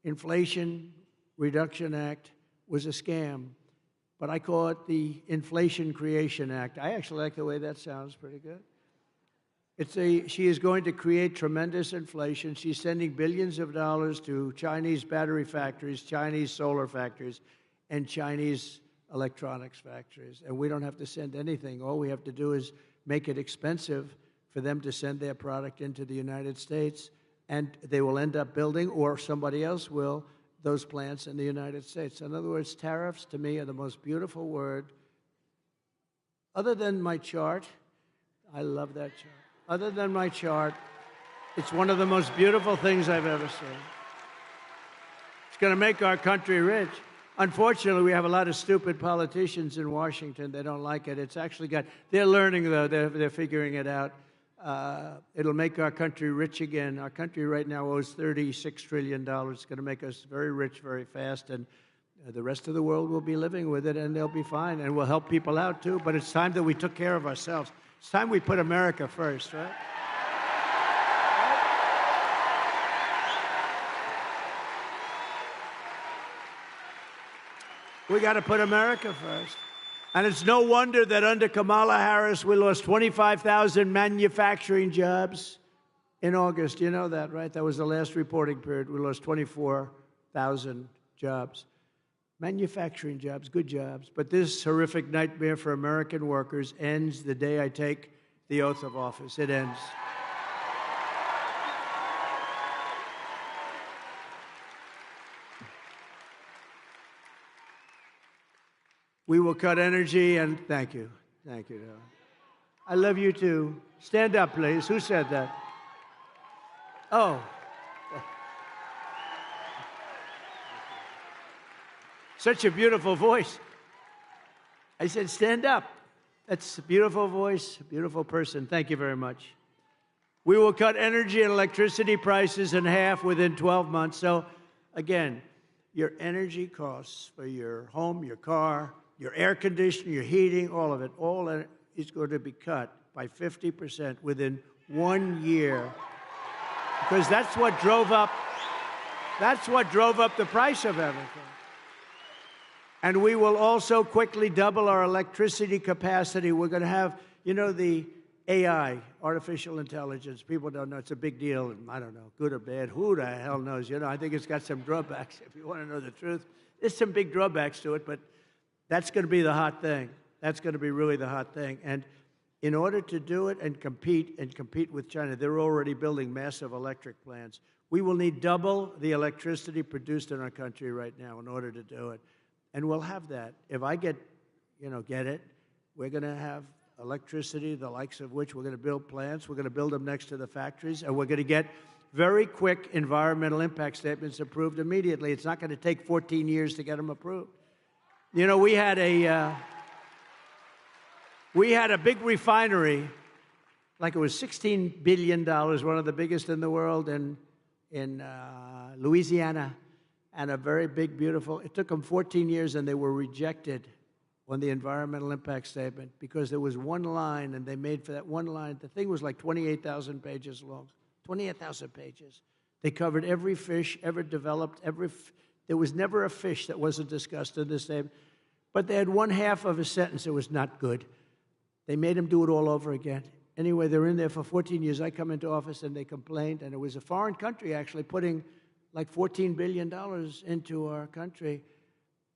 Inflation Reduction Act was a scam, but I call it the Inflation Creation Act. I actually like the way that sounds, pretty good. She is going to create tremendous inflation. She's sending billions of dollars to Chinese battery factories, Chinese solar factories, and Chinese electronics factories. And we don't have to send anything. All we have to do is make it expensive for them to send their product into the United States, and they will end up building, or somebody else will, those plants in the United States. In other words, tariffs, to me, are the most beautiful word. Other than my chart, I love that chart. Other than my chart, it's one of the most beautiful things I've ever seen. It's going to make our country rich. Unfortunately, we have a lot of stupid politicians in Washington. They don't like it. It's actually they're learning, though. They're figuring it out. It'll make our country rich again. Our country right now owes $36 trillion. It's going to make us very rich very fast, and the rest of the world will be living with it, and they'll be fine, and we'll help people out, too. But it's time that we took care of ourselves. It's time we put America first, right? We got to put America first. And it's no wonder that under Kamala Harris, we lost 25,000 manufacturing jobs in August. You know that, right? That was the last reporting period. We lost 24,000 jobs. Manufacturing jobs, good jobs. But this horrific nightmare for American workers ends the day I take the oath of office. It ends. We will cut energy, and thank you. Thank you. I love you, too. Stand up, please. Who said that? Oh. Such a beautiful voice. I said, stand up. That's a beautiful voice, a beautiful person. Thank you very much. We will cut energy and electricity prices in half within 12 months. So, again, your energy costs for your home, your car, your air conditioning, your heating, all of it, all is going to be cut by 50% within 1 year. Because that's what drove up the price of everything. And we will also quickly double our electricity capacity. We're going to have, you know, the AI, artificial intelligence. People don't know. It's a big deal. And I don't know, good or bad. Who the hell knows? You know, I think it's got some drawbacks, if you want to know the truth. There's some big drawbacks to it, but that's going to be the hot thing. That's going to be really the hot thing. And in order to do it and compete with China, they're already building massive electric plants. We will need double the electricity produced in our country right now in order to do it. And we'll have that. If I get it, we're going to have electricity, the likes of which we're going to build plants. We're going to build them next to the factories, and we're going to get very quick environmental impact statements approved immediately. It's not going to take 14 years to get them approved. You know, we had a big refinery, like it was $16 billion, one of the biggest in the world in Louisiana, and a very big, beautiful. It took them 14 years, and they were rejected on the environmental impact statement because there was one line, and they made for that one line. The thing was like 28,000 pages long, 28,000 pages. They covered every fish ever developed, there was never a fish that wasn't discussed in this statement. But they had one half of a sentence that was not good. They made them do it all over again. Anyway, they're in there for 14 years. I come into office, and they complained, and it was a foreign country actually putting like $14 billion into our country.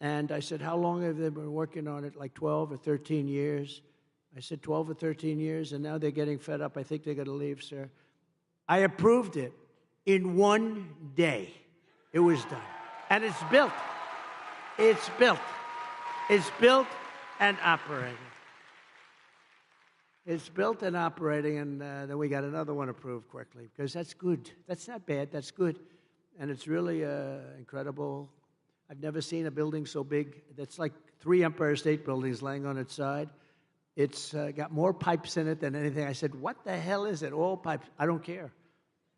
And I said, how long have they been working on it? Like 12 or 13 years. I said, 12 or 13 years, and now they're getting fed up. I think they're going to leave, sir. I approved it in 1 day. It was done. And it's built. It's built. It's built and operating. It's built and operating, and then we got another one approved quickly, because that's good. That's not bad. That's good. And it's really incredible. I've never seen a building so big. That's like 3 Empire State Buildings laying on its side. It's got more pipes in it than anything. I said, what the hell is it? All pipes. I don't care.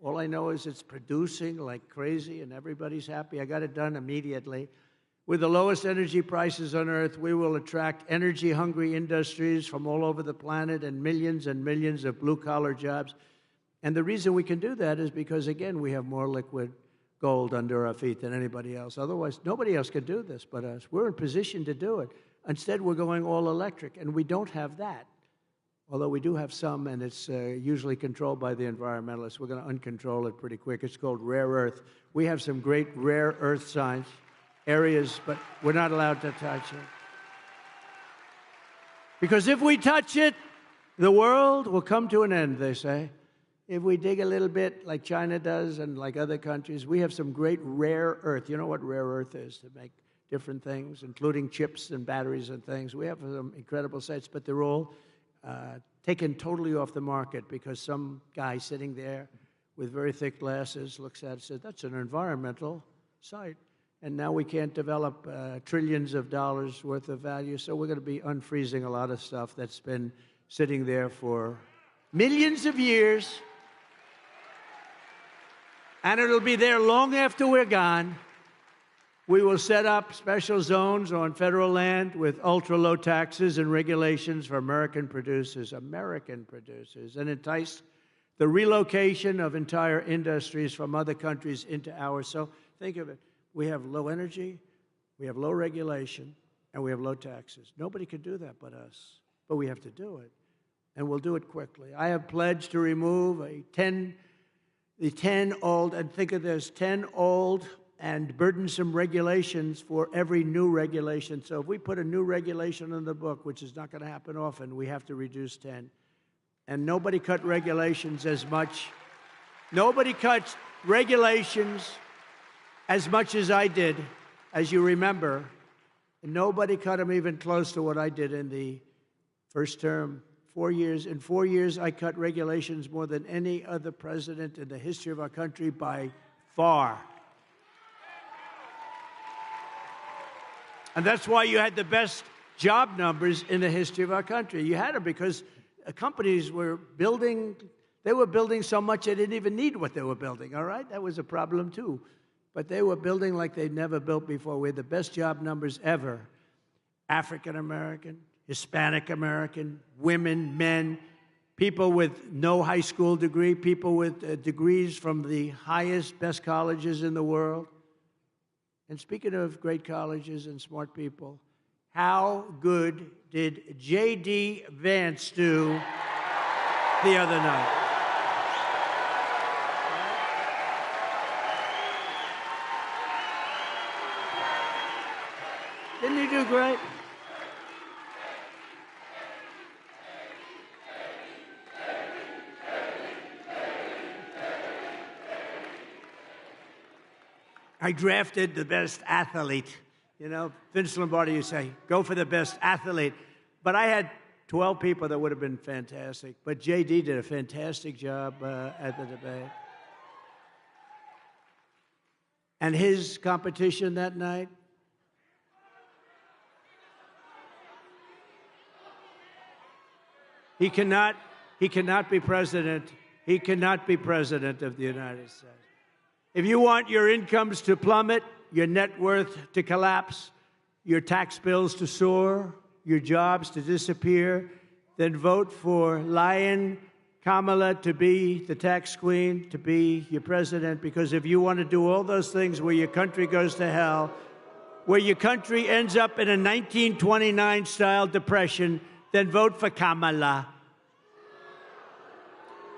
All I know is it's producing like crazy, and everybody's happy. I got it done immediately. With the lowest energy prices on Earth, we will attract energy-hungry industries from all over the planet and millions of blue-collar jobs. And the reason we can do that is because, again, we have more liquid gold under our feet than anybody else. Otherwise, nobody else could do this but us. We're in position to do it. Instead, we're going all electric, and we don't have that. Although we do have some, and it's usually controlled by the environmentalists. We're going to uncontrol it pretty quick. It's called rare earth. We have some great rare earth science areas, but we're not allowed to touch it. Because if we touch it, the world will come to an end, they say. If we dig a little bit like China does and like other countries, we have some great rare earth. You know what rare earth is? To make different things, including chips and batteries and things. We have some incredible sites, but they're all taken totally off the market because some guy sitting there with very thick glasses looks at it and says, that's an environmental site. And now we can't develop trillions of dollars worth of value, so we're going to be unfreezing a lot of stuff that's been sitting there for millions of years, and it'll be there long after we're gone. We will set up special zones on federal land with ultra-low taxes and regulations for American producers, and entice the relocation of entire industries from other countries into ours. So think of it. We have low energy, we have low regulation, and we have low taxes. Nobody could do that but us, but we have to do it, and we'll do it quickly. I have pledged to remove the 10 old, and think of this, 10 old and burdensome regulations for every new regulation. So if we put a new regulation in the book, which is not going to happen often, we have to reduce 10. And nobody cut regulations as much. Nobody cut regulations as much as I did, as you remember. And nobody cut them even close to what I did in the first term. 4 years. In 4 years, I cut regulations more than any other president in the history of our country by far. And that's why you had the best job numbers in the history of our country. You had them because companies were building, they were building so much they didn't even need what they were building, all right? That was a problem too. But they were building like they'd never built before. We had the best job numbers ever. African American, Hispanic American, women, men, people with no high school degree, people with degrees from the highest, best colleges in the world. And speaking of great colleges and smart people, how good did J.D. Vance do the other night? Didn't he do great? I drafted the best athlete. You know, Vince Lombardi, you say, go for the best athlete. But I had 12 people that would have been fantastic. But J.D. did a fantastic job at the debate. And his competition that night, he cannot be president. He cannot be president of the United States. If you want your incomes to plummet, your net worth to collapse, your tax bills to soar, your jobs to disappear, then vote for Lion Kamala to be the tax queen, to be your president. Because if you want to do all those things where your country goes to hell, where your country ends up in a 1929-style depression, then vote for Kamala.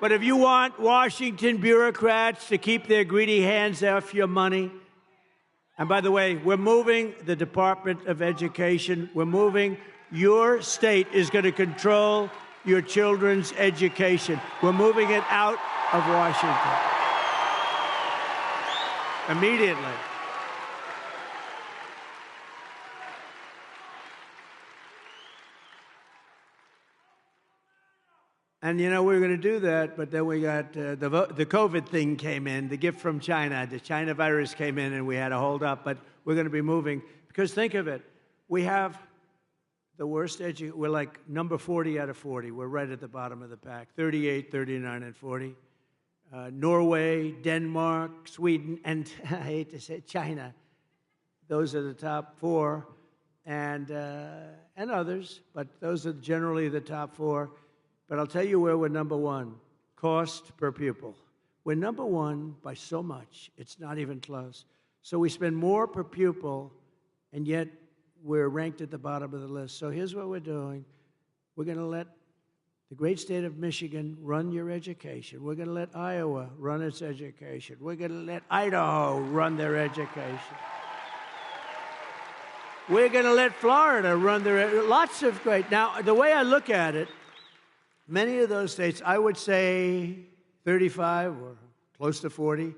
But if you want Washington bureaucrats to keep their greedy hands off your money, and by the way, we're moving the Department of Education. We're moving, your state is going to control your children's education. We're moving it out of Washington. Immediately. And, you know, we were going to do that, but then we got the COVID thing came in, the gift from China. The China virus came in, and we had to hold up. But we're going to be moving. Because think of it. We have the worst we're like number 40 out of 40. We're right at the bottom of the pack, 38, 39, and 40. Norway, Denmark, Sweden, and I hate to say it, China. Those are the top four, and others. But those are generally the top four. But I'll tell you where we're number one, cost per pupil. We're number one by so much, it's not even close. So we spend more per pupil, and yet we're ranked at the bottom of the list. So here's what we're doing. We're going to let the great state of Michigan run your education. We're going to let Iowa run its education. We're going to let Idaho run their education. We're going to let Florida run their, lots of great. Now, the way I look at it, many of those states, I would say 35 or close to 40,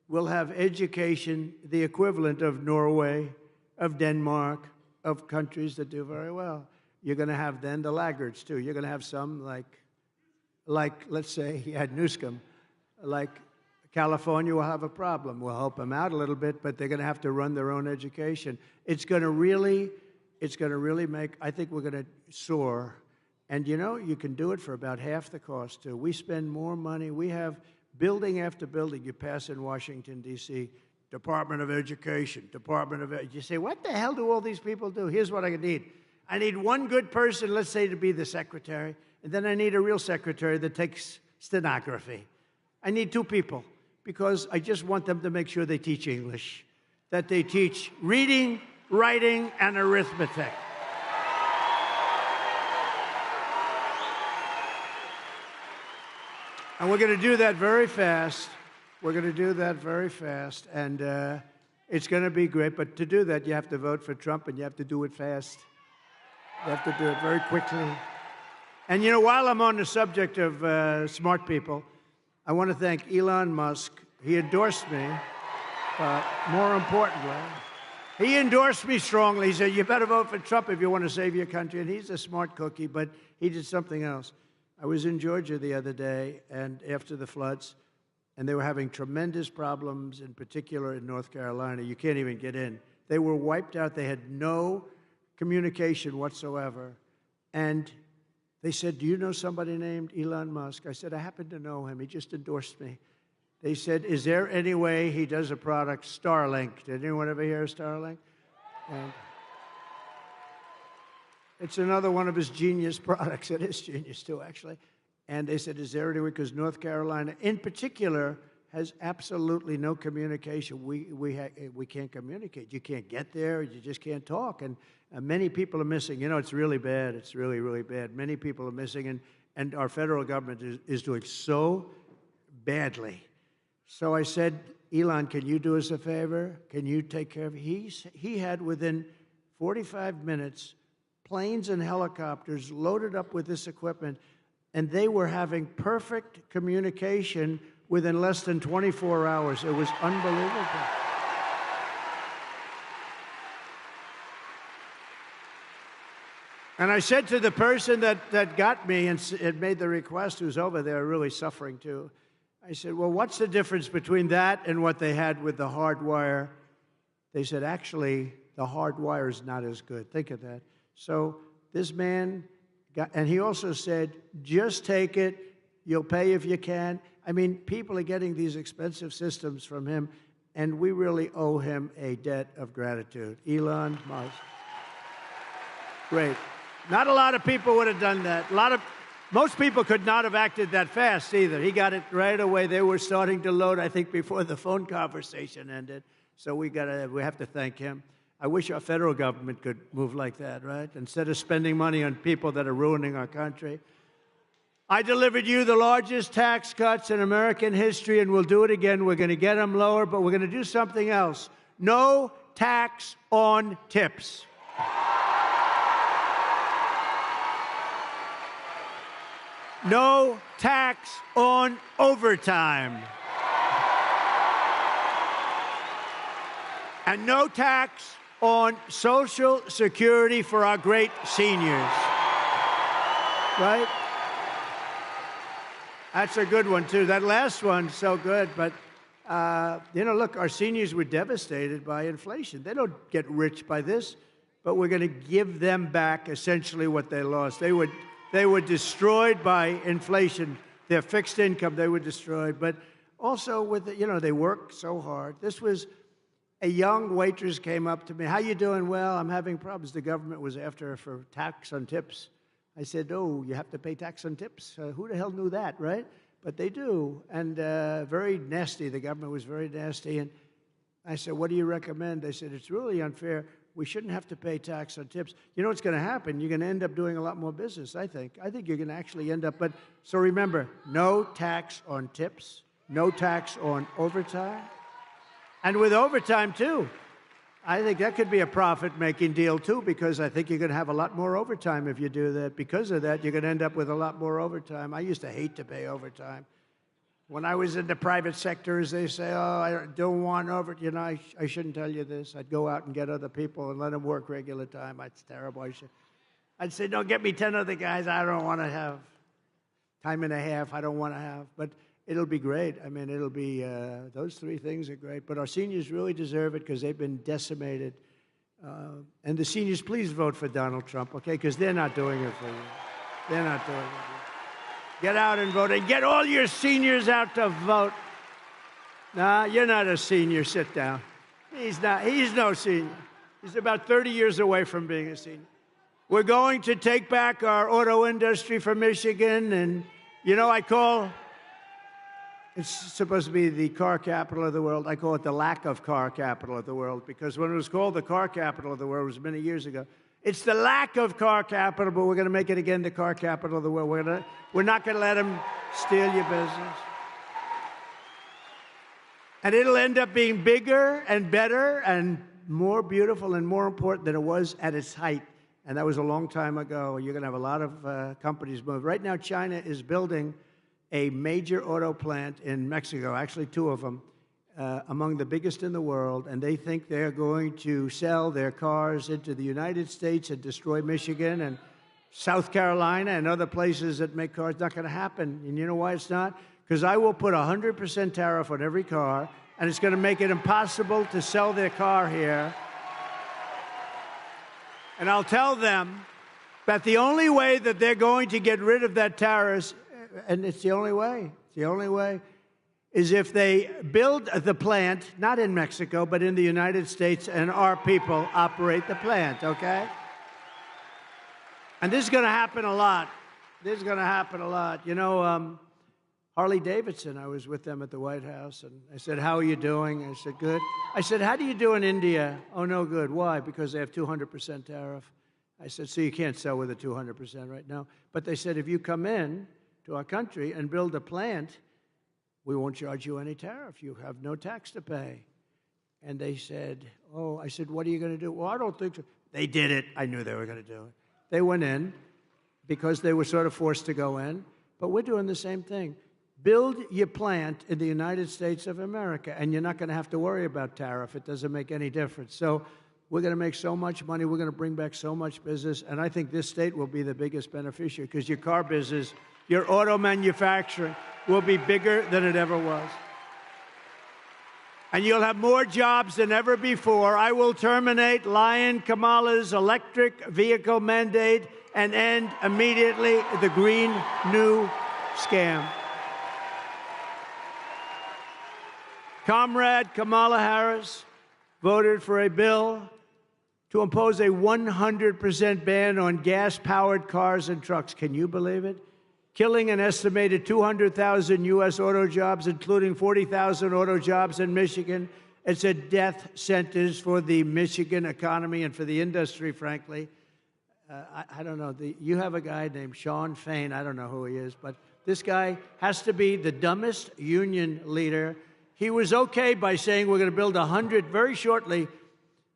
will have education the equivalent of Norway, of Denmark, of countries that do very well. You're going to have then the laggards, too. You're going to have some like let's say, you had Newscomb, like California will have a problem. We'll help them out a little bit, but they're going to have to run their own education. It's going to really make, I think we're going to soar. And you know, you can do it for about half the cost, too. We spend more money. We have building after building you pass in Washington, D.C., Department of Education, Department of You say, what the hell do all these people do? Here's what I need. I need one good person, let's say, to be the secretary, and then I need a real secretary that takes stenography. I need 2 people, because I just want them to make sure they teach English, that they teach reading, writing, and arithmetic. And we're going to do that very fast. We're going to do that very fast, and it's going to be great. But to do that, you have to vote for Trump, and you have to do it fast. You have to do it very quickly. And, you know, while I'm on the subject of smart people, I want to thank Elon Musk. He endorsed me, but more importantly, he endorsed me strongly. He said, you better vote for Trump if you want to save your country. And he's a smart cookie, but he did something else. I was in Georgia the other day, and after the floods, and they were having tremendous problems, in particular in North Carolina. You can't even get in. They were wiped out. They had no communication whatsoever. And they said, do you know somebody named Elon Musk? I said, I happen to know him. He just endorsed me. They said, is there any way he does a product, Starlink? Did anyone ever hear of Starlink? And it's another one of his genius products. It is genius, too, actually. And they said, is there any way? Because North Carolina, in particular, has absolutely no communication. We can't communicate. You can't get there. You just can't talk. And many people are missing. You know, it's really bad. It's really, really bad. Many people are missing. And our federal government is doing so badly. So I said, Elon, can you do us a favor? Can you take care of it? He had, within 45 minutes, planes and helicopters loaded up with this equipment, and they were having perfect communication within less than 24 hours. It was unbelievable. And I said to the person that got me and made the request, who's over there really suffering too, I said, well, what's the difference between that and what they had with the hard wire? They said, actually, the hard wire is not as good. Think of that. So this man got, and he also said, just take it. You'll pay if you can. I mean, people are getting these expensive systems from him, and we really owe him a debt of gratitude. Elon Musk. Great. Not a lot of people would have done that. Most people could not have acted that fast either. He got it right away. They were starting to load, I think, before the phone conversation ended. So we have to thank him. I wish our federal government could move like that, right? Instead of spending money on people that are ruining our country. I delivered you the largest tax cuts in American history, and we'll do it again. We're going to get them lower, but we're going to do something else. No tax on tips. No tax on overtime. And no tax on Social Security for our great seniors. Right? That's a good one, too. That last one's so good. But, you know, look, our seniors were devastated by inflation. They don't get rich by this, but we're going to give them back essentially what they lost. They were destroyed by inflation. Their fixed income, they were destroyed. But also, you know, they worked so hard. This was a young waitress came up to me. How you doing? Well, I'm having problems. The government was after her for tax on tips. I said, oh, you have to pay tax on tips? Who the hell knew that, right? But they do. And very nasty. The government was very nasty. And I said, what do you recommend? They said, it's really unfair. We shouldn't have to pay tax on tips. You know what's going to happen? You're going to end up doing a lot more business, I think. I think you're going to actually end up. But so remember, no tax on tips, no tax on overtime. And with overtime, too. I think that could be a profit-making deal, too, because I think you're going to have a lot more overtime if you do that. Because of that, you're going to end up with a lot more overtime. I used to hate to pay overtime. When I was in the private sector, as they say, oh, I don't want overtime. You know, I shouldn't tell you this. I'd go out and get other people and let them work regular time. That's terrible. I'd say, no, get me 10 other guys. I don't want to have time and a half. I don't want to have. But it'll be great. I mean, it'll be, those three things are great. But our seniors really deserve it because they've been decimated. And the seniors, please vote for Donald Trump, okay? Because they're not doing it for you. They're not doing it. Get out and vote, and get all your seniors out to vote. Nah, you're not a senior. Sit down. He's not. He's no senior. He's about 30 years away from being a senior. We're going to take back our auto industry for Michigan, and, you know, it's supposed to be the car capital of the world. I call it the lack of car capital of the world, because when it was called the car capital of the world, it was many years ago. It's the lack of car capital, but we're going to make it again the car capital of the world. We're not going to let them steal your business. And it'll end up being bigger and better and more beautiful and more important than it was at its height. And that was a long time ago. You're going to have a lot of companies move. Right now, China is building a major auto plant in Mexico, actually 2 of them, among the biggest in the world. And they think they're going to sell their cars into the United States and destroy Michigan and South Carolina and other places that make cars. Not going to happen. And you know why it's not? Because I will put 100% tariff on every car, and it's going to make it impossible to sell their car here. And I'll tell them that the only way that they're going to get rid of that tariff, and it's the only way, is if they build the plant, not in Mexico, but in the United States, and our people operate the plant, okay? And this is going to happen a lot. This is going to happen a lot. You know, Harley Davidson, I was with them at the White House, and I said, how are you doing? I said, good. I said, how do you do in India? Oh, no good. Why? Because they have 200% tariff. I said, so you can't sell with a 200% right now. But they said, if you come in to our country and build a plant, we won't charge you any tariff. You have no tax to pay. And they said, oh, I said, what are you going to do? Well, I don't think so. They did it. I knew they were going to do it. They went in because they were sort of forced to go in. But we're doing the same thing. Build your plant in the United States of America, and you're not going to have to worry about tariff. It doesn't make any difference. So we're going to make so much money. We're going to bring back so much business. And I think this state will be the biggest beneficiary, because your car business, your auto manufacturing will be bigger than it ever was. And you'll have more jobs than ever before. I will terminate Lion Kamala's electric vehicle mandate and end immediately the Green New Scam. Comrade Kamala Harris voted for a bill to impose a 100% ban on gas-powered cars and trucks. Can you believe it? Killing an estimated 200,000 U.S. auto jobs, including 40,000 auto jobs in Michigan. It's a death sentence for the Michigan economy and for the industry, frankly. I don't know. You have a guy named Sean Fain. I don't know who he is, but this guy has to be the dumbest union leader. He was okay by saying we're going to build 100 very shortly.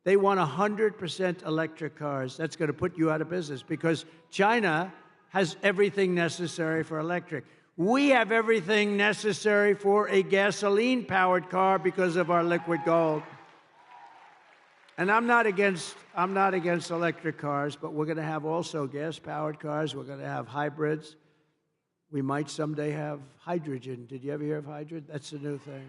They want 100% electric cars. That's going to put you out of business, because China has everything necessary for electric. We have everything necessary for a gasoline-powered car because of our liquid gold. And I'm not against electric cars, but we're going to have also gas-powered cars. We're going to have hybrids. We might someday have hydrogen. Did you ever hear of hydrogen? That's the new thing.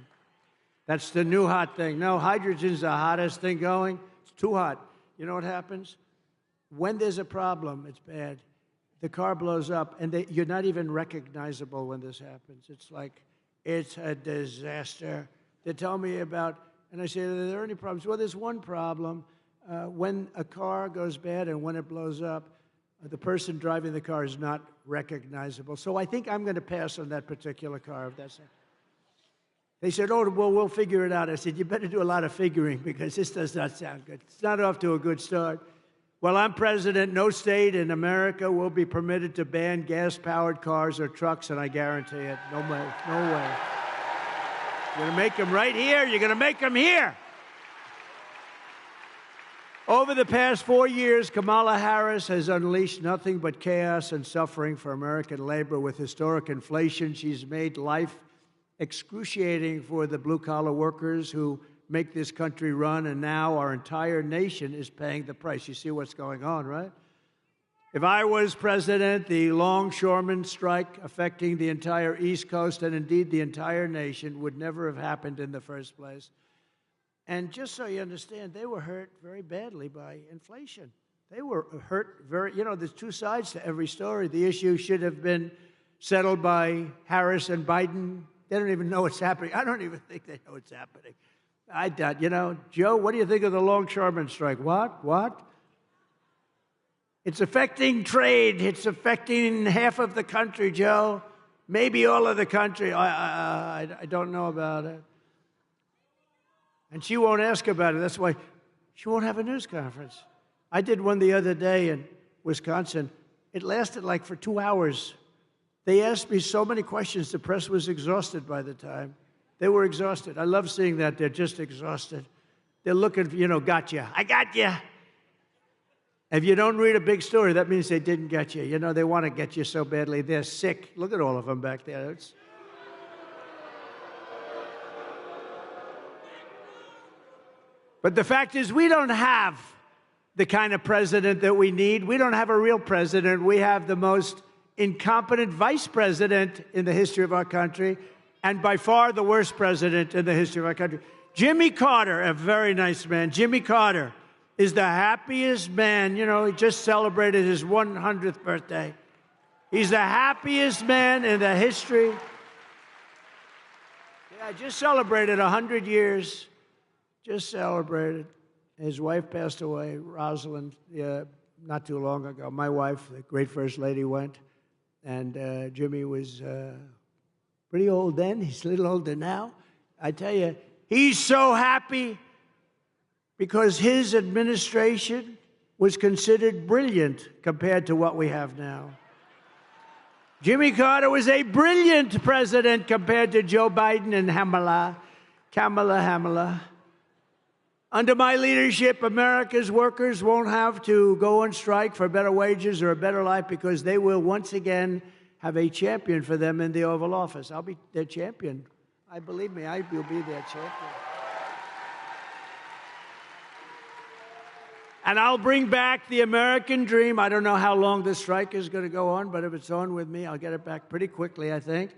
That's the new hot thing. No, hydrogen's the hottest thing going. It's too hot. You know what happens? When there's a problem, it's bad. The car blows up, and you're not even recognizable when this happens. It's like, it's a disaster. They tell me about, and I say, are there any problems? Well, there's one problem. When a car goes bad and when it blows up, the person driving the car is not recognizable. So I think I'm going to pass on that particular car, if that's it. They said, oh, well, we'll figure it out. I said, you better do a lot of figuring, because this does not sound good. It's not off to a good start. While I'm president, no state in America will be permitted to ban gas-powered cars or trucks, and I guarantee it. No way. No way. You're going to make them right here. You're going to make them here. Over the past 4 years, Kamala Harris has unleashed nothing but chaos and suffering for American labor. With historic inflation, she's made life excruciating for the blue-collar workers who make this country run, and now our entire nation is paying the price. You see what's going on, right? If I was president, the longshoremen strike affecting the entire East Coast and indeed the entire nation would never have happened in the first place. And just so you understand, they were hurt very badly by inflation. They were hurt very, there's two sides to every story. The issue should have been settled by Harris and Biden. They don't even know what's happening. I don't even think they know what's happening. I doubt, Joe, what do you think of the longshoreman strike? What? It's affecting trade. It's affecting half of the country, Joe. Maybe all of the country. I don't know about it. And she won't ask about it. That's why she won't have a news conference. I did one the other day in Wisconsin. It lasted like for 2 hours. They asked me so many questions, the press was exhausted by the time. They were exhausted. I love seeing that. They're just exhausted. They're looking, gotcha. I got you. If you don't read a big story, that means they didn't get you. They want to get you so badly. They're sick. Look at all of them back there. But the fact is, we don't have the kind of president that we need. We don't have a real president. We have the most incompetent vice president in the history of our country, and by far the worst president in the history of our country. Jimmy Carter, a very nice man. Jimmy Carter is the happiest man. He just celebrated his 100th birthday. He's the happiest man in the history. Yeah, just celebrated 100 years. Just celebrated. His wife passed away, Rosalind, not too long ago. My wife, the great First Lady, went. And Jimmy was pretty old then. He's a little older now. I tell you, he's so happy because his administration was considered brilliant compared to what we have now. Jimmy Carter was a brilliant president compared to Joe Biden and Kamala. Under my leadership, America's workers won't have to go on strike for better wages or a better life because they will once again have a champion for them in the Oval Office. I'll be their champion. Believe me, I will be their champion. And I'll bring back the American dream. I don't know how long this strike is going to go on, but if it's on with me, I'll get it back pretty quickly, I think.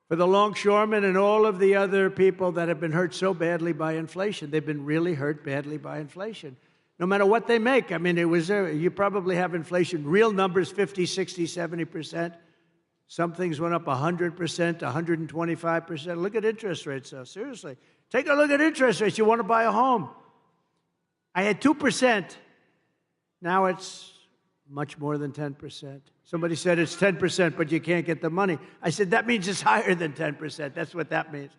For the longshoremen and all of the other people that have been hurt so badly by inflation. They've been really hurt badly by inflation. No matter what they make. I mean, you probably have inflation, real numbers, 50, 60, 70%. Some things went up 100%, 125%. Look at interest rates, though. Seriously. Take a look at interest rates. You want to buy a home. I had 2%. Now it's much more than 10%. Somebody said it's 10%, but you can't get the money. I said, that means it's higher than 10%. That's what that means.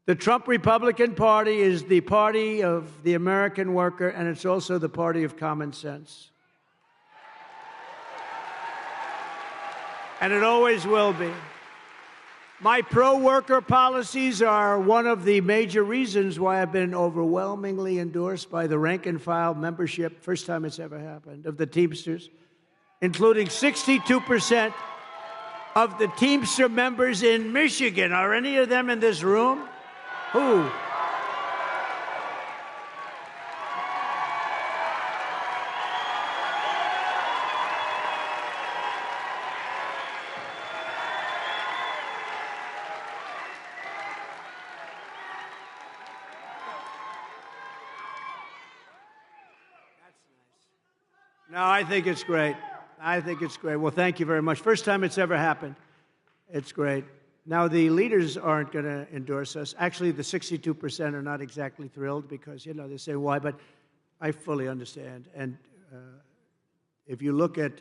The Trump Republican Party is the party of the American worker, and it's also the party of common sense. And it always will be. My pro-worker policies are one of the major reasons why I've been overwhelmingly endorsed by the rank-and-file membership, first time it's ever happened, of the Teamsters, including 62% of the Teamster members in Michigan. Are any of them in this room? Who? No, I think it's great. I think it's great. Well, thank you very much. First time it's ever happened. It's great. Now, the leaders aren't going to endorse us. Actually, the 62% are not exactly thrilled because, they say why, but I fully understand. And if you look at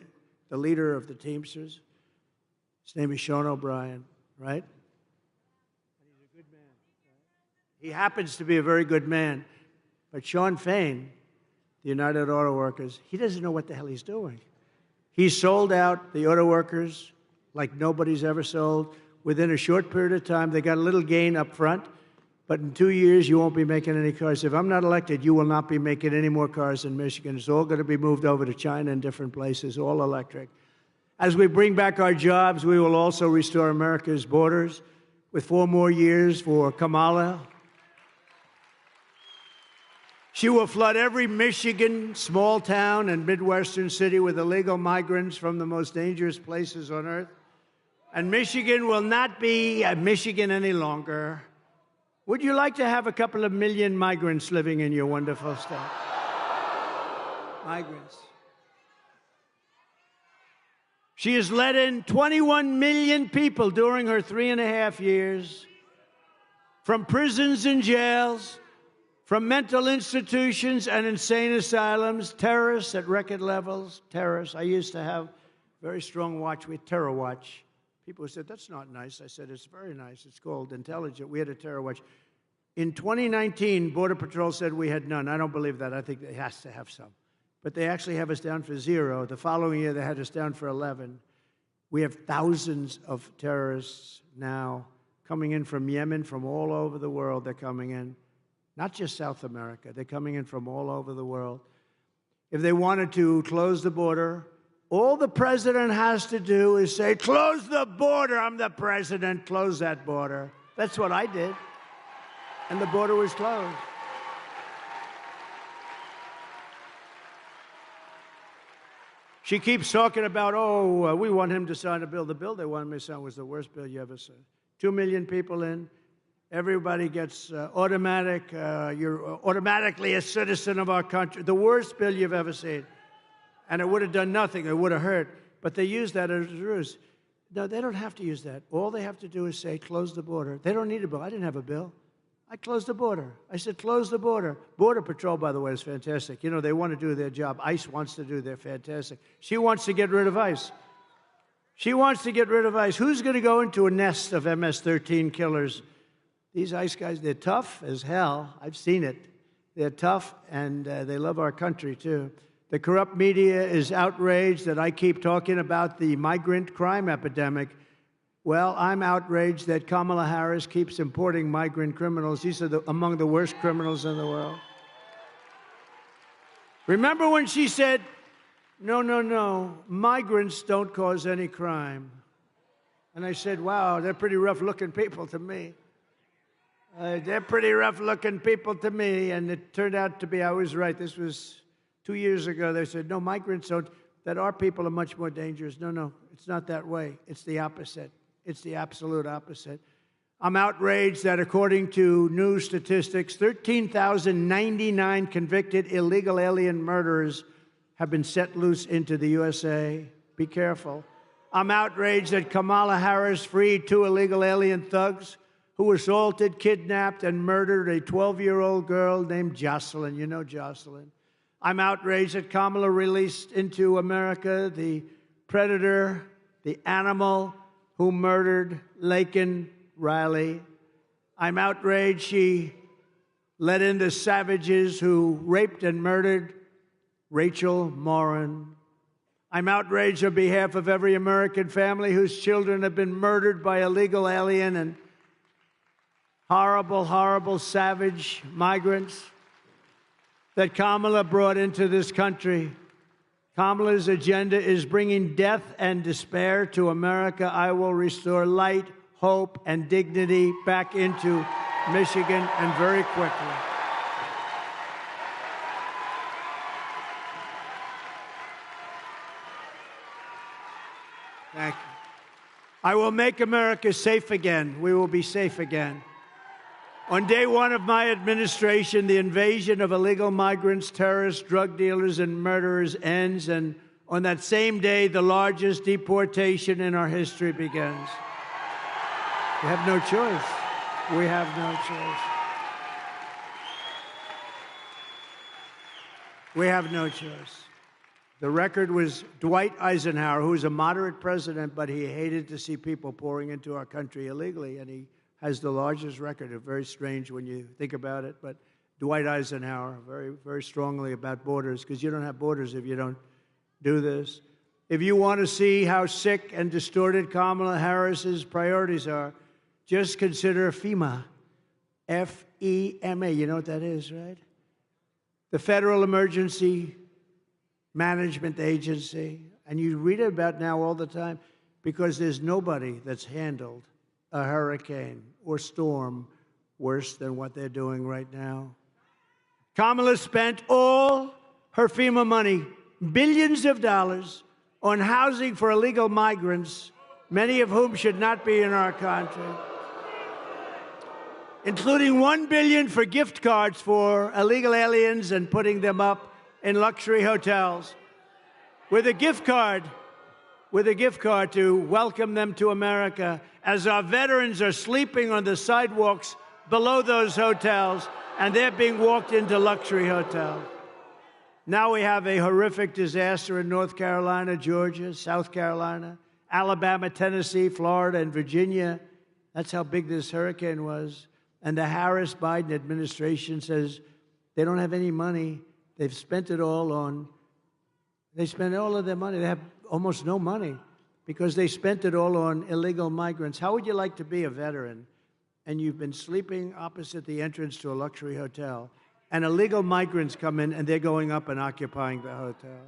the leader of the Teamsters, his name is Sean O'Brien, right? And he's a good man. Right? He happens to be a very good man. But Sean Fain, the United Auto Workers, he doesn't know what the hell he's doing. He sold out the auto workers like nobody's ever sold. Within a short period of time, they got a little gain up front, but in 2 years, you won't be making any cars. If I'm not elected, you will not be making any more cars in Michigan. It's all going to be moved over to China and different places, all electric. As we bring back our jobs, we will also restore America's borders with 4 more years for Kamala. She will flood every Michigan small town and Midwestern city with illegal migrants from the most dangerous places on earth. And Michigan will not be Michigan any longer. Would you like to have a couple of million migrants living in your wonderful state? Migrants. She has let in 21 million people during her 3.5 years, from prisons and jails, from mental institutions and insane asylums, terrorists at record levels, terrorists. I used to have a very strong watch with Terror Watch. People said, that's not nice. I said, it's very nice. It's called Intelligent. We had a Terror Watch. In 2019, Border Patrol said we had none. I don't believe that. I think it has to have some. But they actually have us down for 0. The following year, they had us down for 11. We have thousands of terrorists now coming in from Yemen, from all over the world. They're coming in. Not just South America. They're coming in from all over the world. If they wanted to close the border, all the president has to do is say, close the border. I'm the president. Close that border. That's what I did. And the border was closed. She keeps talking about, we want him to sign a bill. The bill they wanted me to sign was the worst bill you ever saw. 2 million people in. Everybody gets you're automatically a citizen of our country. The worst bill you've ever seen. And it would have done nothing. It would have hurt. But they use that as a ruse. No, they don't have to use that. All they have to do is say, close the border. They don't need a bill. I didn't have a bill. I closed the border. I said, close the border. Border Patrol, by the way, is fantastic. You know, they want to do their job. ICE wants to do their fantastic. She wants to get rid of ICE. She wants to get rid of ICE. Who's going to go into a nest of MS-13 killers? These ICE guys, they're tough as hell. I've seen it. They're tough, and they love our country, too. The corrupt media is outraged that I keep talking about the migrant crime epidemic. Well, I'm outraged that Kamala Harris keeps importing migrant criminals. These are among the worst criminals in the world. Remember when she said, no, migrants don't cause any crime. And I said, wow, they're pretty rough-looking people to me. They're pretty rough-looking people to me. And it turned out to be, I was right. This was 2 years ago. They said, no, migrants don't, that our people are much more dangerous. No, it's not that way. It's the opposite. It's the absolute opposite. I'm outraged that according to new statistics, 13,099 convicted illegal alien murderers have been set loose into the USA. Be careful. I'm outraged that Kamala Harris freed 2 illegal alien thugs who assaulted, kidnapped, and murdered a 12-year-old girl named Jocelyn. You know Jocelyn. I'm outraged that Kamala released into America the predator, the animal who murdered Laken Riley. I'm outraged she let in the savages who raped and murdered Rachel Morin. I'm outraged on behalf of every American family whose children have been murdered by illegal alien and horrible, horrible, savage migrants that Kamala brought into this country. Kamala's agenda is bringing death and despair to America. I will restore light, hope, and dignity back into Michigan, and very quickly. Thank you. I will make America safe again. We will be safe again. On day one of my administration, the invasion of illegal migrants, terrorists, drug dealers, and murderers ends, and on that same day, the largest deportation in our history begins. We have no choice. We have no choice. We have no choice. The record was Dwight Eisenhower, who was a moderate president, but he hated to see people pouring into our country illegally, and he has the largest record. It's very strange when you think about it, but Dwight Eisenhower, very, very strongly about borders, because you don't have borders if you don't do this. If you want to see how sick and distorted Kamala Harris's priorities are, just consider FEMA, F-E-M-A. You know what that is, right? The Federal Emergency Management Agency. And you read about now all the time because there's nobody that's handled a hurricane or storm worse than what they're doing right now. Kamala spent all her FEMA money, billions of dollars, on housing for illegal migrants, many of whom should not be in our country, including $1 billion for gift cards for illegal aliens and putting them up in luxury hotels with a gift card to welcome them to America as our veterans are sleeping on the sidewalks below those hotels, and they're being walked into luxury hotels. Now we have a horrific disaster in North Carolina, Georgia, South Carolina, Alabama, Tennessee, Florida, and Virginia. That's how big this hurricane was. And the Harris-Biden administration says they don't have any money. They've spent it all on, they spent all of their money. They have almost no money because they spent it all on illegal migrants. How would you like to be a veteran and you've been sleeping opposite the entrance to a luxury hotel, and illegal migrants come in and they're going up and occupying the hotel?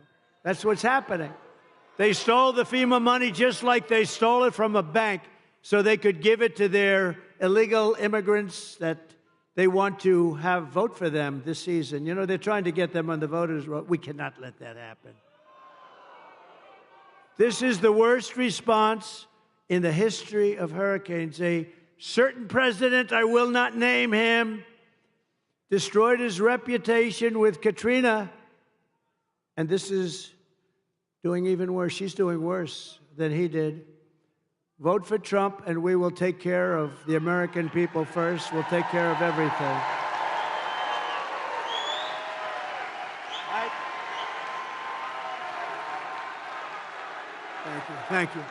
That's what's happening. They stole the FEMA money just like they stole it from a bank so they could give it to their illegal immigrants that they want to have vote for them this season. You know, they're trying to get them on the voters' roll. We cannot let that happen. This is the worst response in the history of hurricanes. A certain president, I will not name him, destroyed his reputation with Katrina, and this is doing even worse. She's doing worse than he did. Vote for Trump, and we will take care of the American people first. We'll take care of everything. Thank you. Thank you.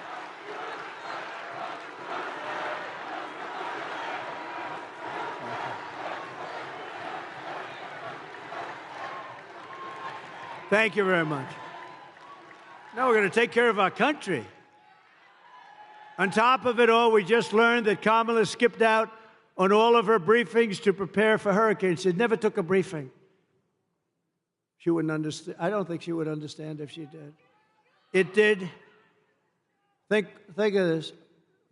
Thank you very much. Now we're going to take care of our country. On top of it all, we just learned that Kamala skipped out on all of her briefings to prepare for hurricanes. She never took a briefing. She wouldn't understand. I don't think she would understand if she did. It did. Think of this.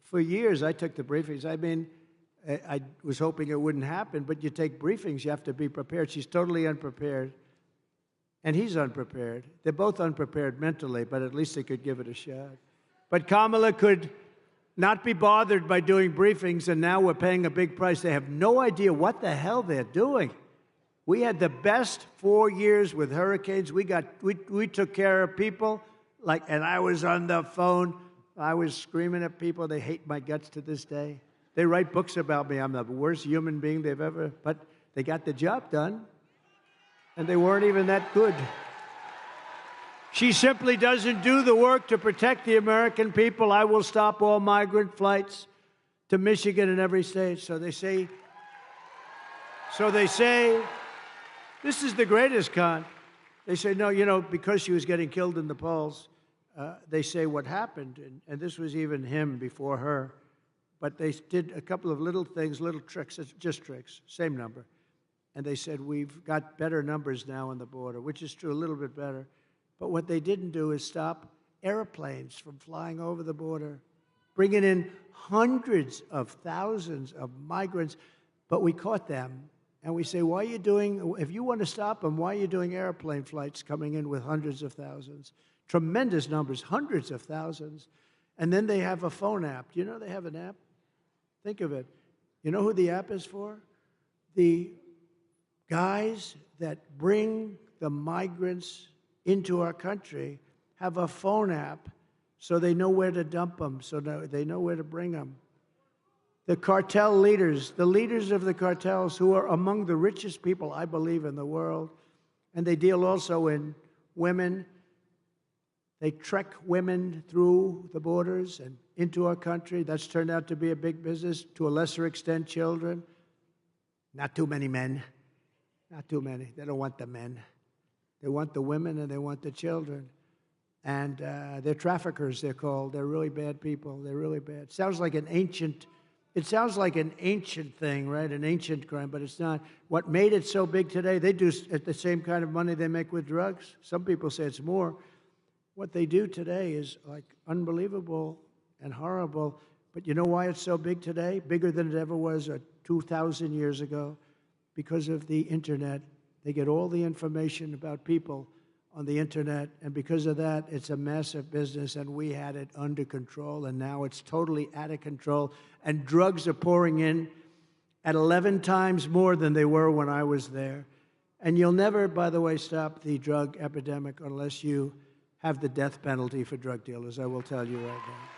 For years, I took the briefings. I mean, I was hoping it wouldn't happen, but you take briefings, you have to be prepared. She's totally unprepared. And he's unprepared. They're both unprepared mentally, but at least they could give it a shot. But Kamala could not be bothered by doing briefings, and now we're paying a big price. They have no idea what the hell they're doing. We had the best 4 years with hurricanes. We took care of people, and I was on the phone. I was screaming at people. They hate my guts to this day. They write books about me. I'm the worst human being they've ever, but they got the job done. And they weren't even that good. She simply doesn't do the work to protect the American people. I will stop all migrant flights to Michigan and every state. So they say, this is the greatest con. They say, no, because she was getting killed in the polls, they say what happened, and this was even him before her. But they did a couple of little things, little tricks, just tricks, same number. And they said, we've got better numbers now on the border, which is true, a little bit better. But what they didn't do is stop airplanes from flying over the border, bringing in hundreds of thousands of migrants. But we caught them, and we say, why are you doing, if you want to stop them, why are you doing airplane flights coming in with hundreds of thousands? Tremendous numbers, hundreds of thousands. And then they have a phone app. Do you know they have an app? Think of it. You know who the app is for? The guys that bring the migrants into our country have a phone app so they know where to dump them, so they know where to bring them. The cartel leaders, the leaders of the cartels who are among the richest people, I believe, in the world, and they deal also in women. They trek women through the borders and into our country. That's turned out to be a big business, to a lesser extent, children. Not too many men. Not too many. They don't want the men. They want the women and they want the children. And they're traffickers, they're called. They're really bad people. They're really bad. It sounds like an ancient thing, right? An ancient crime, but it's not. What made it so big today, they do at the same kind of money they make with drugs. Some people say it's more. What they do today is like unbelievable and horrible. But you know why it's so big today? Bigger than it ever was 2,000 years ago? Because of the internet. They get all the information about people on the internet, and because of that, it's a massive business, and we had it under control, and now it's totally out of control, and drugs are pouring in at 11 times more than they were when I was there. And you'll never, by the way, stop the drug epidemic unless you have the death penalty for drug dealers. I will tell you right now.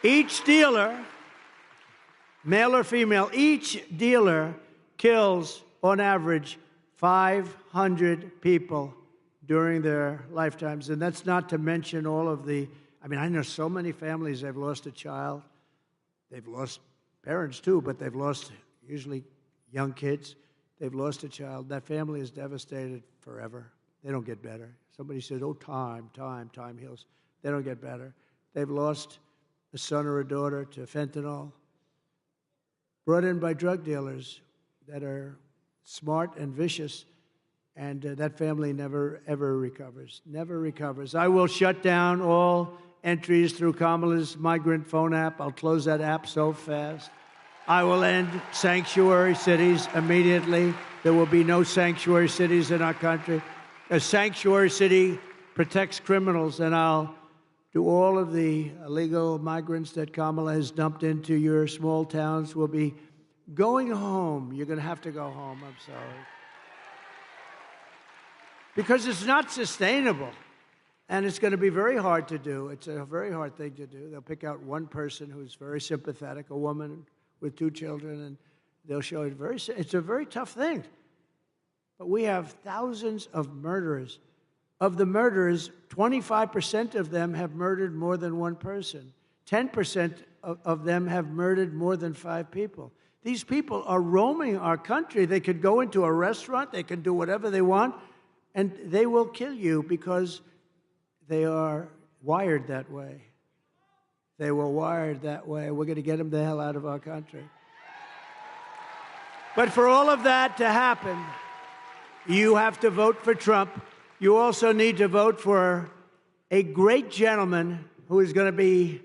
Each dealer, male or female, each dealer kills, on average, 500 people during their lifetimes. And that's not to mention all of the, I mean, I know so many families, they've lost a child. They've lost parents too, but they've lost usually young kids. They've lost a child. That family is devastated forever. They don't get better. Somebody said, oh, time heals. They don't get better. They've lost a son or a daughter to fentanyl, brought in by drug dealers that are smart and vicious, and that family never, ever recovers. Never recovers. I will shut down all entries through Kamala's migrant phone app. I'll close that app so fast. I will end sanctuary cities immediately. There will be no sanctuary cities in our country. A sanctuary city protects criminals, and I'll do all of the illegal migrants that Kamala has dumped into your small towns will be going home. You're going to have to go home. I'm sorry. Because it's not sustainable, and it's going to be very hard to do. It's a very hard thing to do. They'll pick out one person who's very sympathetic, a woman with 2 children, and they'll show it it's a very tough thing. But we have thousands of murderers. Of the murderers, 25% of them have murdered more than one person. 10% of them have murdered more than 5 people. These people are roaming our country. They could go into a restaurant, they can do whatever they want, and they will kill you because they are wired that way. They were wired that way. We're going to get them the hell out of our country. But for all of that to happen, you have to vote for Trump. You also need to vote for a great gentleman who is going to be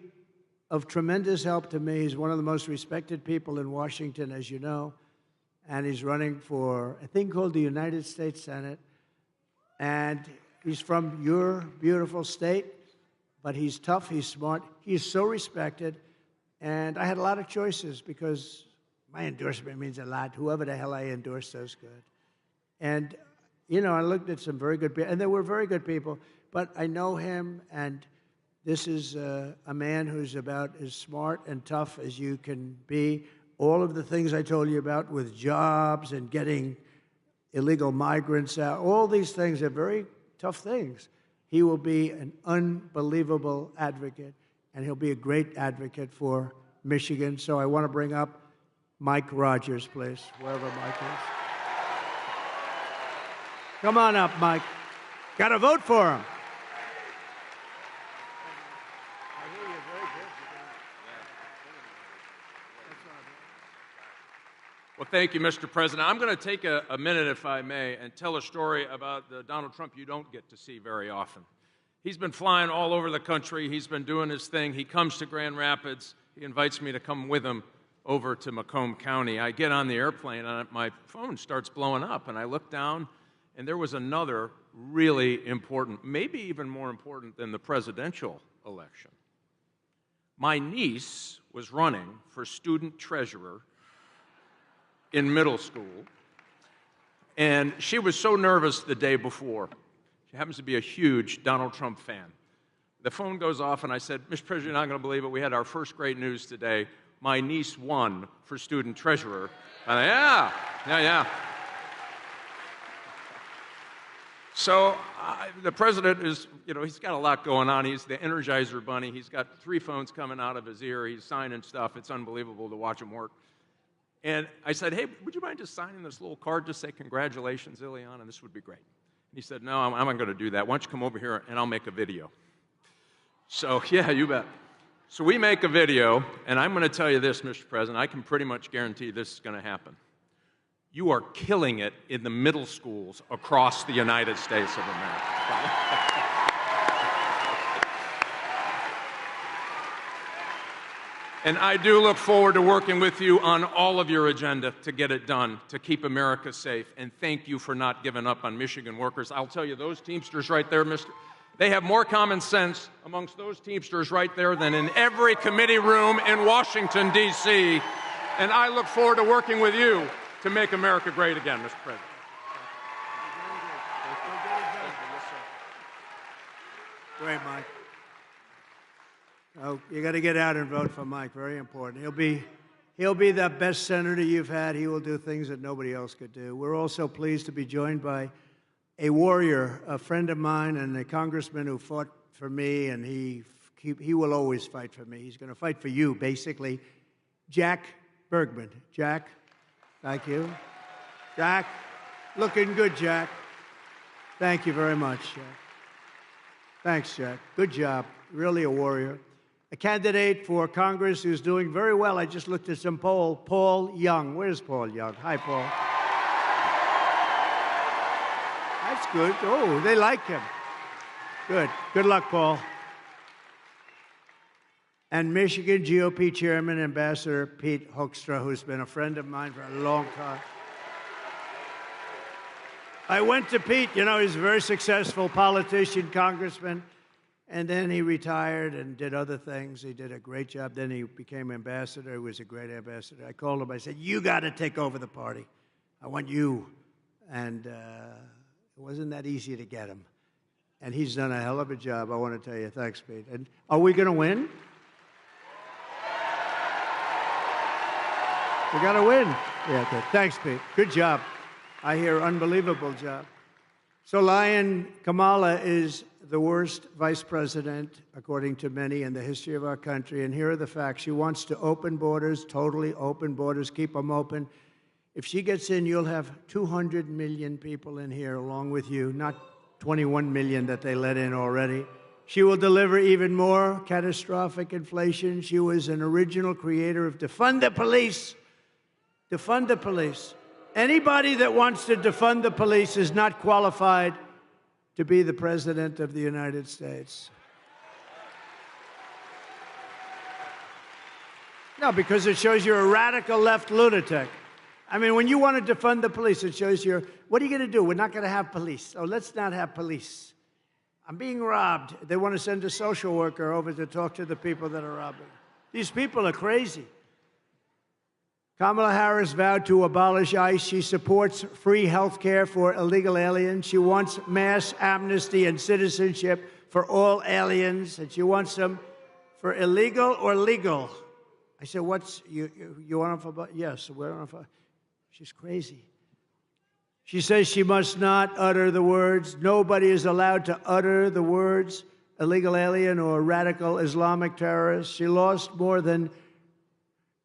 of tremendous help to me. He's one of the most respected people in Washington, as you know, and he's running for a thing called the United States Senate. And he's from your beautiful state, but he's tough, he's smart, he's so respected. And I had a lot of choices because my endorsement means a lot. Whoever the hell I endorse does good. And you know, I looked at some very good people, and there were very good people, but I know him, and this is a man who's about as smart and tough as you can be. All of the things I told you about with jobs and getting illegal migrants out, all these things are very tough things. He will be an unbelievable advocate, and he'll be a great advocate for Michigan. So I want to bring up Mike Rogers, please, wherever Mike is. Come on up, Mike. Got to vote for him. Well, thank you, Mr. President. I'm going to take a minute, if I may, and tell a story about Donald Trump you don't get to see very often. He's been flying all over the country. He's been doing his thing. He comes to Grand Rapids. He invites me to come with him over to Macomb County. I get on the airplane, and my phone starts blowing up, and I look down, and there was another really important, maybe even more important than the presidential election. My niece was running for student treasurer in middle school, and she was so nervous the day before. She happens to be a huge Donald Trump fan. The phone goes off, and I said, Mr. President, you're not going to believe it. We had our first great news today. My niece won for student treasurer. And yeah. So the president is, he's got a lot going on. He's the Energizer Bunny. He's got 3 phones coming out of his ear. He's signing stuff. It's unbelievable to watch him work. And I said, hey, would you mind just signing this little card, just say congratulations, Ileana? This would be great. And he said, no, I'm not going to do that. Why don't you come over here and I'll make a video. So, yeah, you bet. So we make a video, and I'm going to tell you this, Mr. President. I can pretty much guarantee this is going to happen. You are killing it in the middle schools across the United States of America. And I do look forward to working with you on all of your agenda to get it done, to keep America safe. And thank you for not giving up on Michigan workers. I'll tell you, those Teamsters right there, they have more common sense amongst those Teamsters right there than in every committee room in Washington, D.C. And I look forward to working with you to make America great again, Mr. President. Great, Mike. Oh, you got to get out and vote for Mike. Very important. He'll be the best senator you've had. He will do things that nobody else could do. We're also pleased to be joined by a warrior, a friend of mine, and a congressman who fought for me, and he will always fight for me. He's going to fight for you, basically. Jack Bergman. Jack, thank you. Jack, looking good, Jack. Thank you very much, Jack. Thanks, Jack. Good job. Really a warrior. A candidate for Congress who's doing very well. I just looked at some poll. Paul Young. Where's Paul Young? Hi, Paul. That's good. Oh, they like him. Good. Good luck, Paul. And Michigan GOP Chairman, Ambassador Pete Hoekstra, who's been a friend of mine for a long time. I went to Pete. You know, he's a very successful politician, congressman. And then he retired and did other things. He did a great job. Then he became ambassador. He was a great ambassador. I called him. I said, you got to take over the party. I want you. And it wasn't that easy to get him. And he's done a hell of a job. I want to tell you. Thanks, Pete. And are we going to win? We got to win. Yeah, good. Thanks, Pete. Good job. I hear unbelievable job. So Lion Kamala is the worst vice president, according to many, in the history of our country. And here are the facts. She wants to open borders, totally open borders, keep them open. If she gets in, you'll have 200 million people in here along with you, not 21 million that they let in already. She will deliver even more catastrophic inflation. She was an original creator of defund the police. Defund the police. Anybody that wants to defund the police is not qualified to be the President of the United States. No, because it shows you're a radical left lunatic. I mean, when you want to defund the police, it shows you're, what are you going to do? We're not going to have police. Oh, let's not have police. I'm being robbed. They want to send a social worker over to talk to the people that are robbing. These people are crazy. Kamala Harris vowed to abolish ICE. She supports free health care for illegal aliens. She wants mass amnesty and citizenship for all aliens. And she wants them for illegal or legal. I said, you want them for, yes, we're on for. She's crazy. She says she must not utter the words. Nobody is allowed to utter the words illegal alien or radical Islamic terrorist. She lost more than,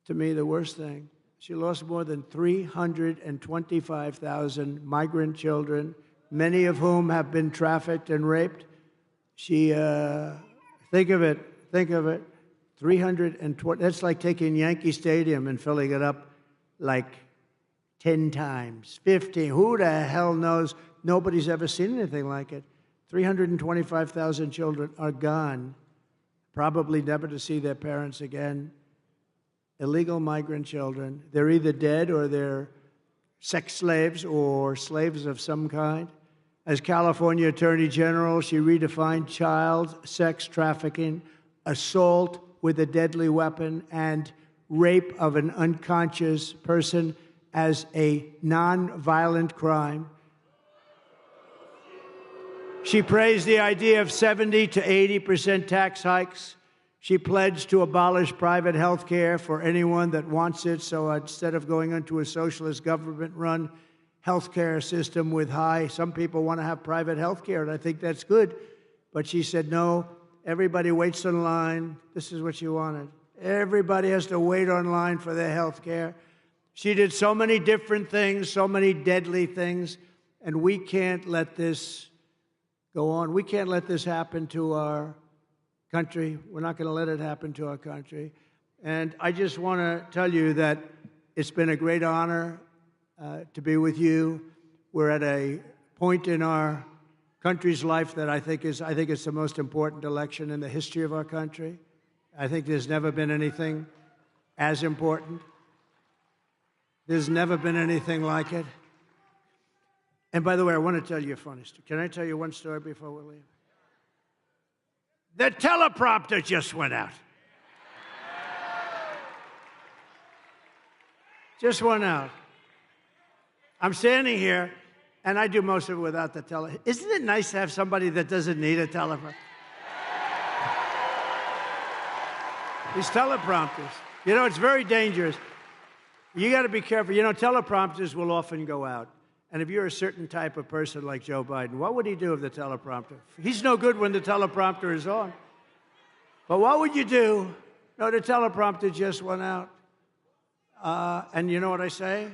to me, the worst thing. She lost more than 325,000 migrant children, many of whom have been trafficked and raped. She, think of it, 320, that's like taking Yankee Stadium and filling it up like 10 times, 15. Who the hell knows? Nobody's ever seen anything like it. 325,000 children are gone, probably never to see their parents again. Illegal migrant children. They're either dead or they're sex slaves or slaves of some kind. As California Attorney General, she redefined child sex trafficking, assault with a deadly weapon, and rape of an unconscious person as a non-violent crime. She praised the idea of 70 to 80% tax hikes. She pledged to abolish private health care for anyone that wants it. So instead of going into a socialist government-run health care system with some people want to have private health care, and I think that's good. But she said, no, everybody waits in line. This is what she wanted. Everybody has to wait online for their health care. She did so many different things, so many deadly things, and we can't let this go on. We can't let this happen to our country. We're not going to let it happen to our country. And I just want to tell you that it's been a great honor to be with you. We're at a point in our country's life that I think it's the most important election in the history of our country. I think there's never been anything as important. There's never been anything like it. And by the way, I want to tell you a funny story. Can I tell you one story before we leave? The teleprompter just went out. Just one out. I'm standing here, and I do most of it without the teleprompter. Isn't it nice to have somebody that doesn't need a teleprompter? These teleprompters. You know, it's very dangerous. You got to be careful. You know, teleprompters will often go out. And if you're a certain type of person like Joe Biden, what would he do with the teleprompter? He's no good when the teleprompter is on. But what would you do? No, the teleprompter just went out. And you know what I say?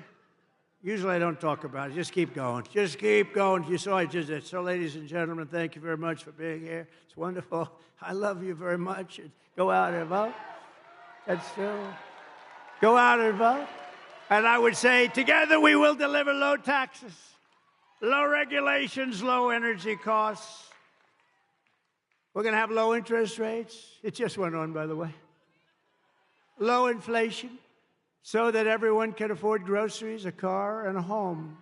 Usually I don't talk about it. Just keep going. Just keep going. You saw I just did. So, ladies and gentlemen, thank you very much for being here. It's wonderful. I love you very much. Go out and vote. That's true. Go out and vote. And I would say, together we will deliver low taxes, low regulations, low energy costs. We're going to have low interest rates. It just went on, by the way. Low inflation, so that everyone can afford groceries, a car, and a home.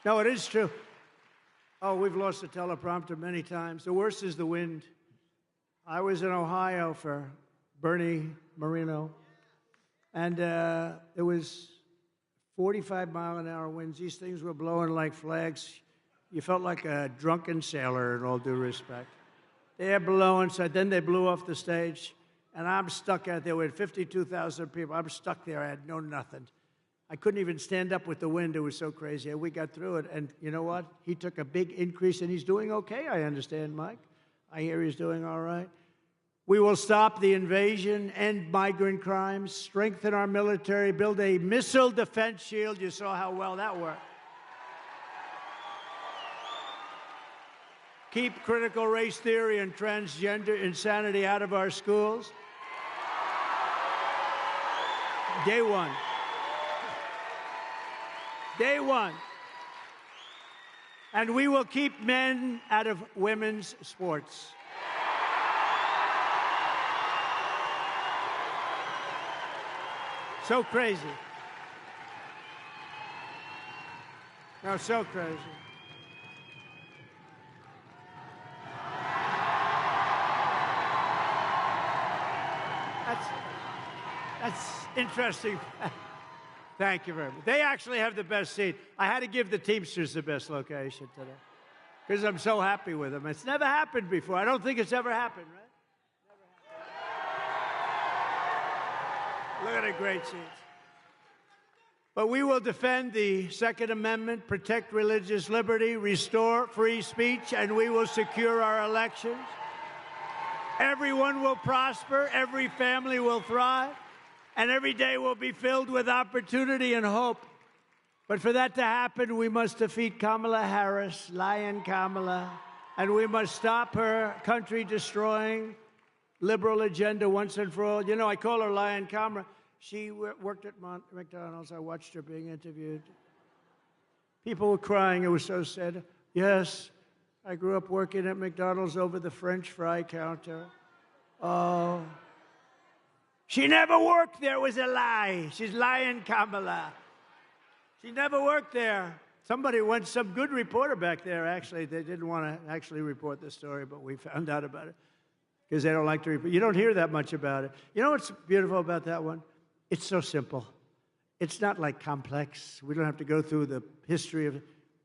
No, it is true. Oh, we've lost the teleprompter many times. The worst is the wind. I was in Ohio for Bernie Moreno, and it was 45-mile-an-hour winds. These things were blowing like flags. You felt like a drunken sailor, in all due respect. They're blowing, so then they blew off the stage, and I'm stuck out there with 52,000 people. I'm stuck there. I had no nothing. I couldn't even stand up with the wind. It was so crazy. And we got through it, and you know what? He took a big increase, and he's doing okay, I understand, Mike. I hear he's doing all right. We will stop the invasion, end migrant crimes, strengthen our military, build a missile defense shield. You saw how well that worked. Keep critical race theory and transgender insanity out of our schools. Day one. Day one. And we will keep men out of women's sports. So crazy. No, so crazy. That's interesting. Thank you very much. They actually have the best seat. I had to give the Teamsters the best location today because I'm so happy with them. It's never happened before. I don't think it's ever happened, right? Look at the great seats. But we will defend the Second Amendment, protect religious liberty, restore free speech, and we will secure our elections. Everyone will prosper, every family will thrive, and every day will be filled with opportunity and hope. But for that to happen, we must defeat Kamala Harris, Lion Kamala, and we must stop her country-destroying liberal agenda once and for all. You know, I call her Lion Kamala. She worked at McDonald's. I watched her being interviewed. People were crying. It was so sad. Yes, I grew up working at McDonald's over the French fry counter. Oh. She never worked there. It was a lie. She's Lion Kamala. She never worked there. Somebody went, some good reporter back there, actually. They didn't want to actually report the story, but we found out about it because they don't like to report. You don't hear that much about it. You know what's beautiful about that one? It's so simple. It's not like complex. We don't have to go through the history of it.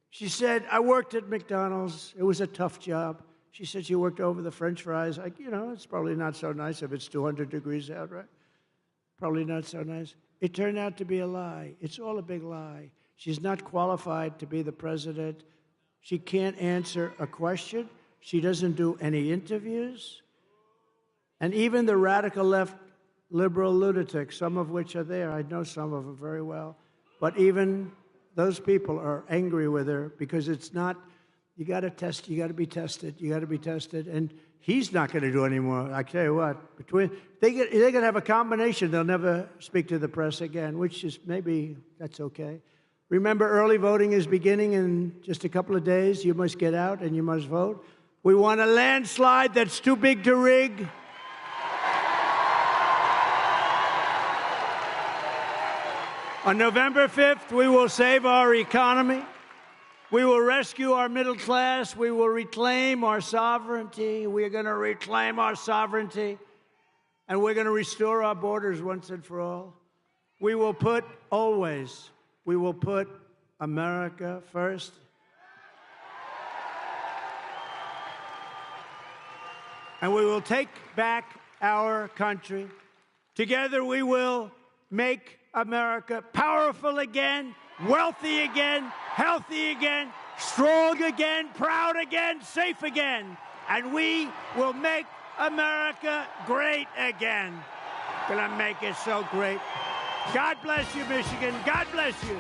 She said, I worked at McDonald's. It was a tough job. She said she worked over the French fries. Like, you know, it's probably not so nice if it's 200 degrees out, right? Probably not so nice. It turned out to be a lie. It's all a big lie. She's not qualified to be the president. She can't answer a question. She doesn't do any interviews. And even the radical left liberal lunatics, some of which are there, I know some of them very well, but even those people are angry with her because it's not, you got to test, you got to be tested, you got to be tested, and he's not going to do any more. I tell you what, they're going to have a combination. They'll never speak to the press again, which is maybe that's okay. Remember, early voting is beginning in just a couple of days. You must get out and you must vote. We want a landslide that's too big to rig. On November 5th, we will save our economy. We will rescue our middle class. We will reclaim our sovereignty. We are going to reclaim our sovereignty. and we're going to restore our borders once and for all. We will put America first. And we will take back our country. Together we will make America powerful again, wealthy again, healthy again, strong again, proud again, safe again. And we will make America great again. Gonna make it so great. God bless you, Michigan. God bless you.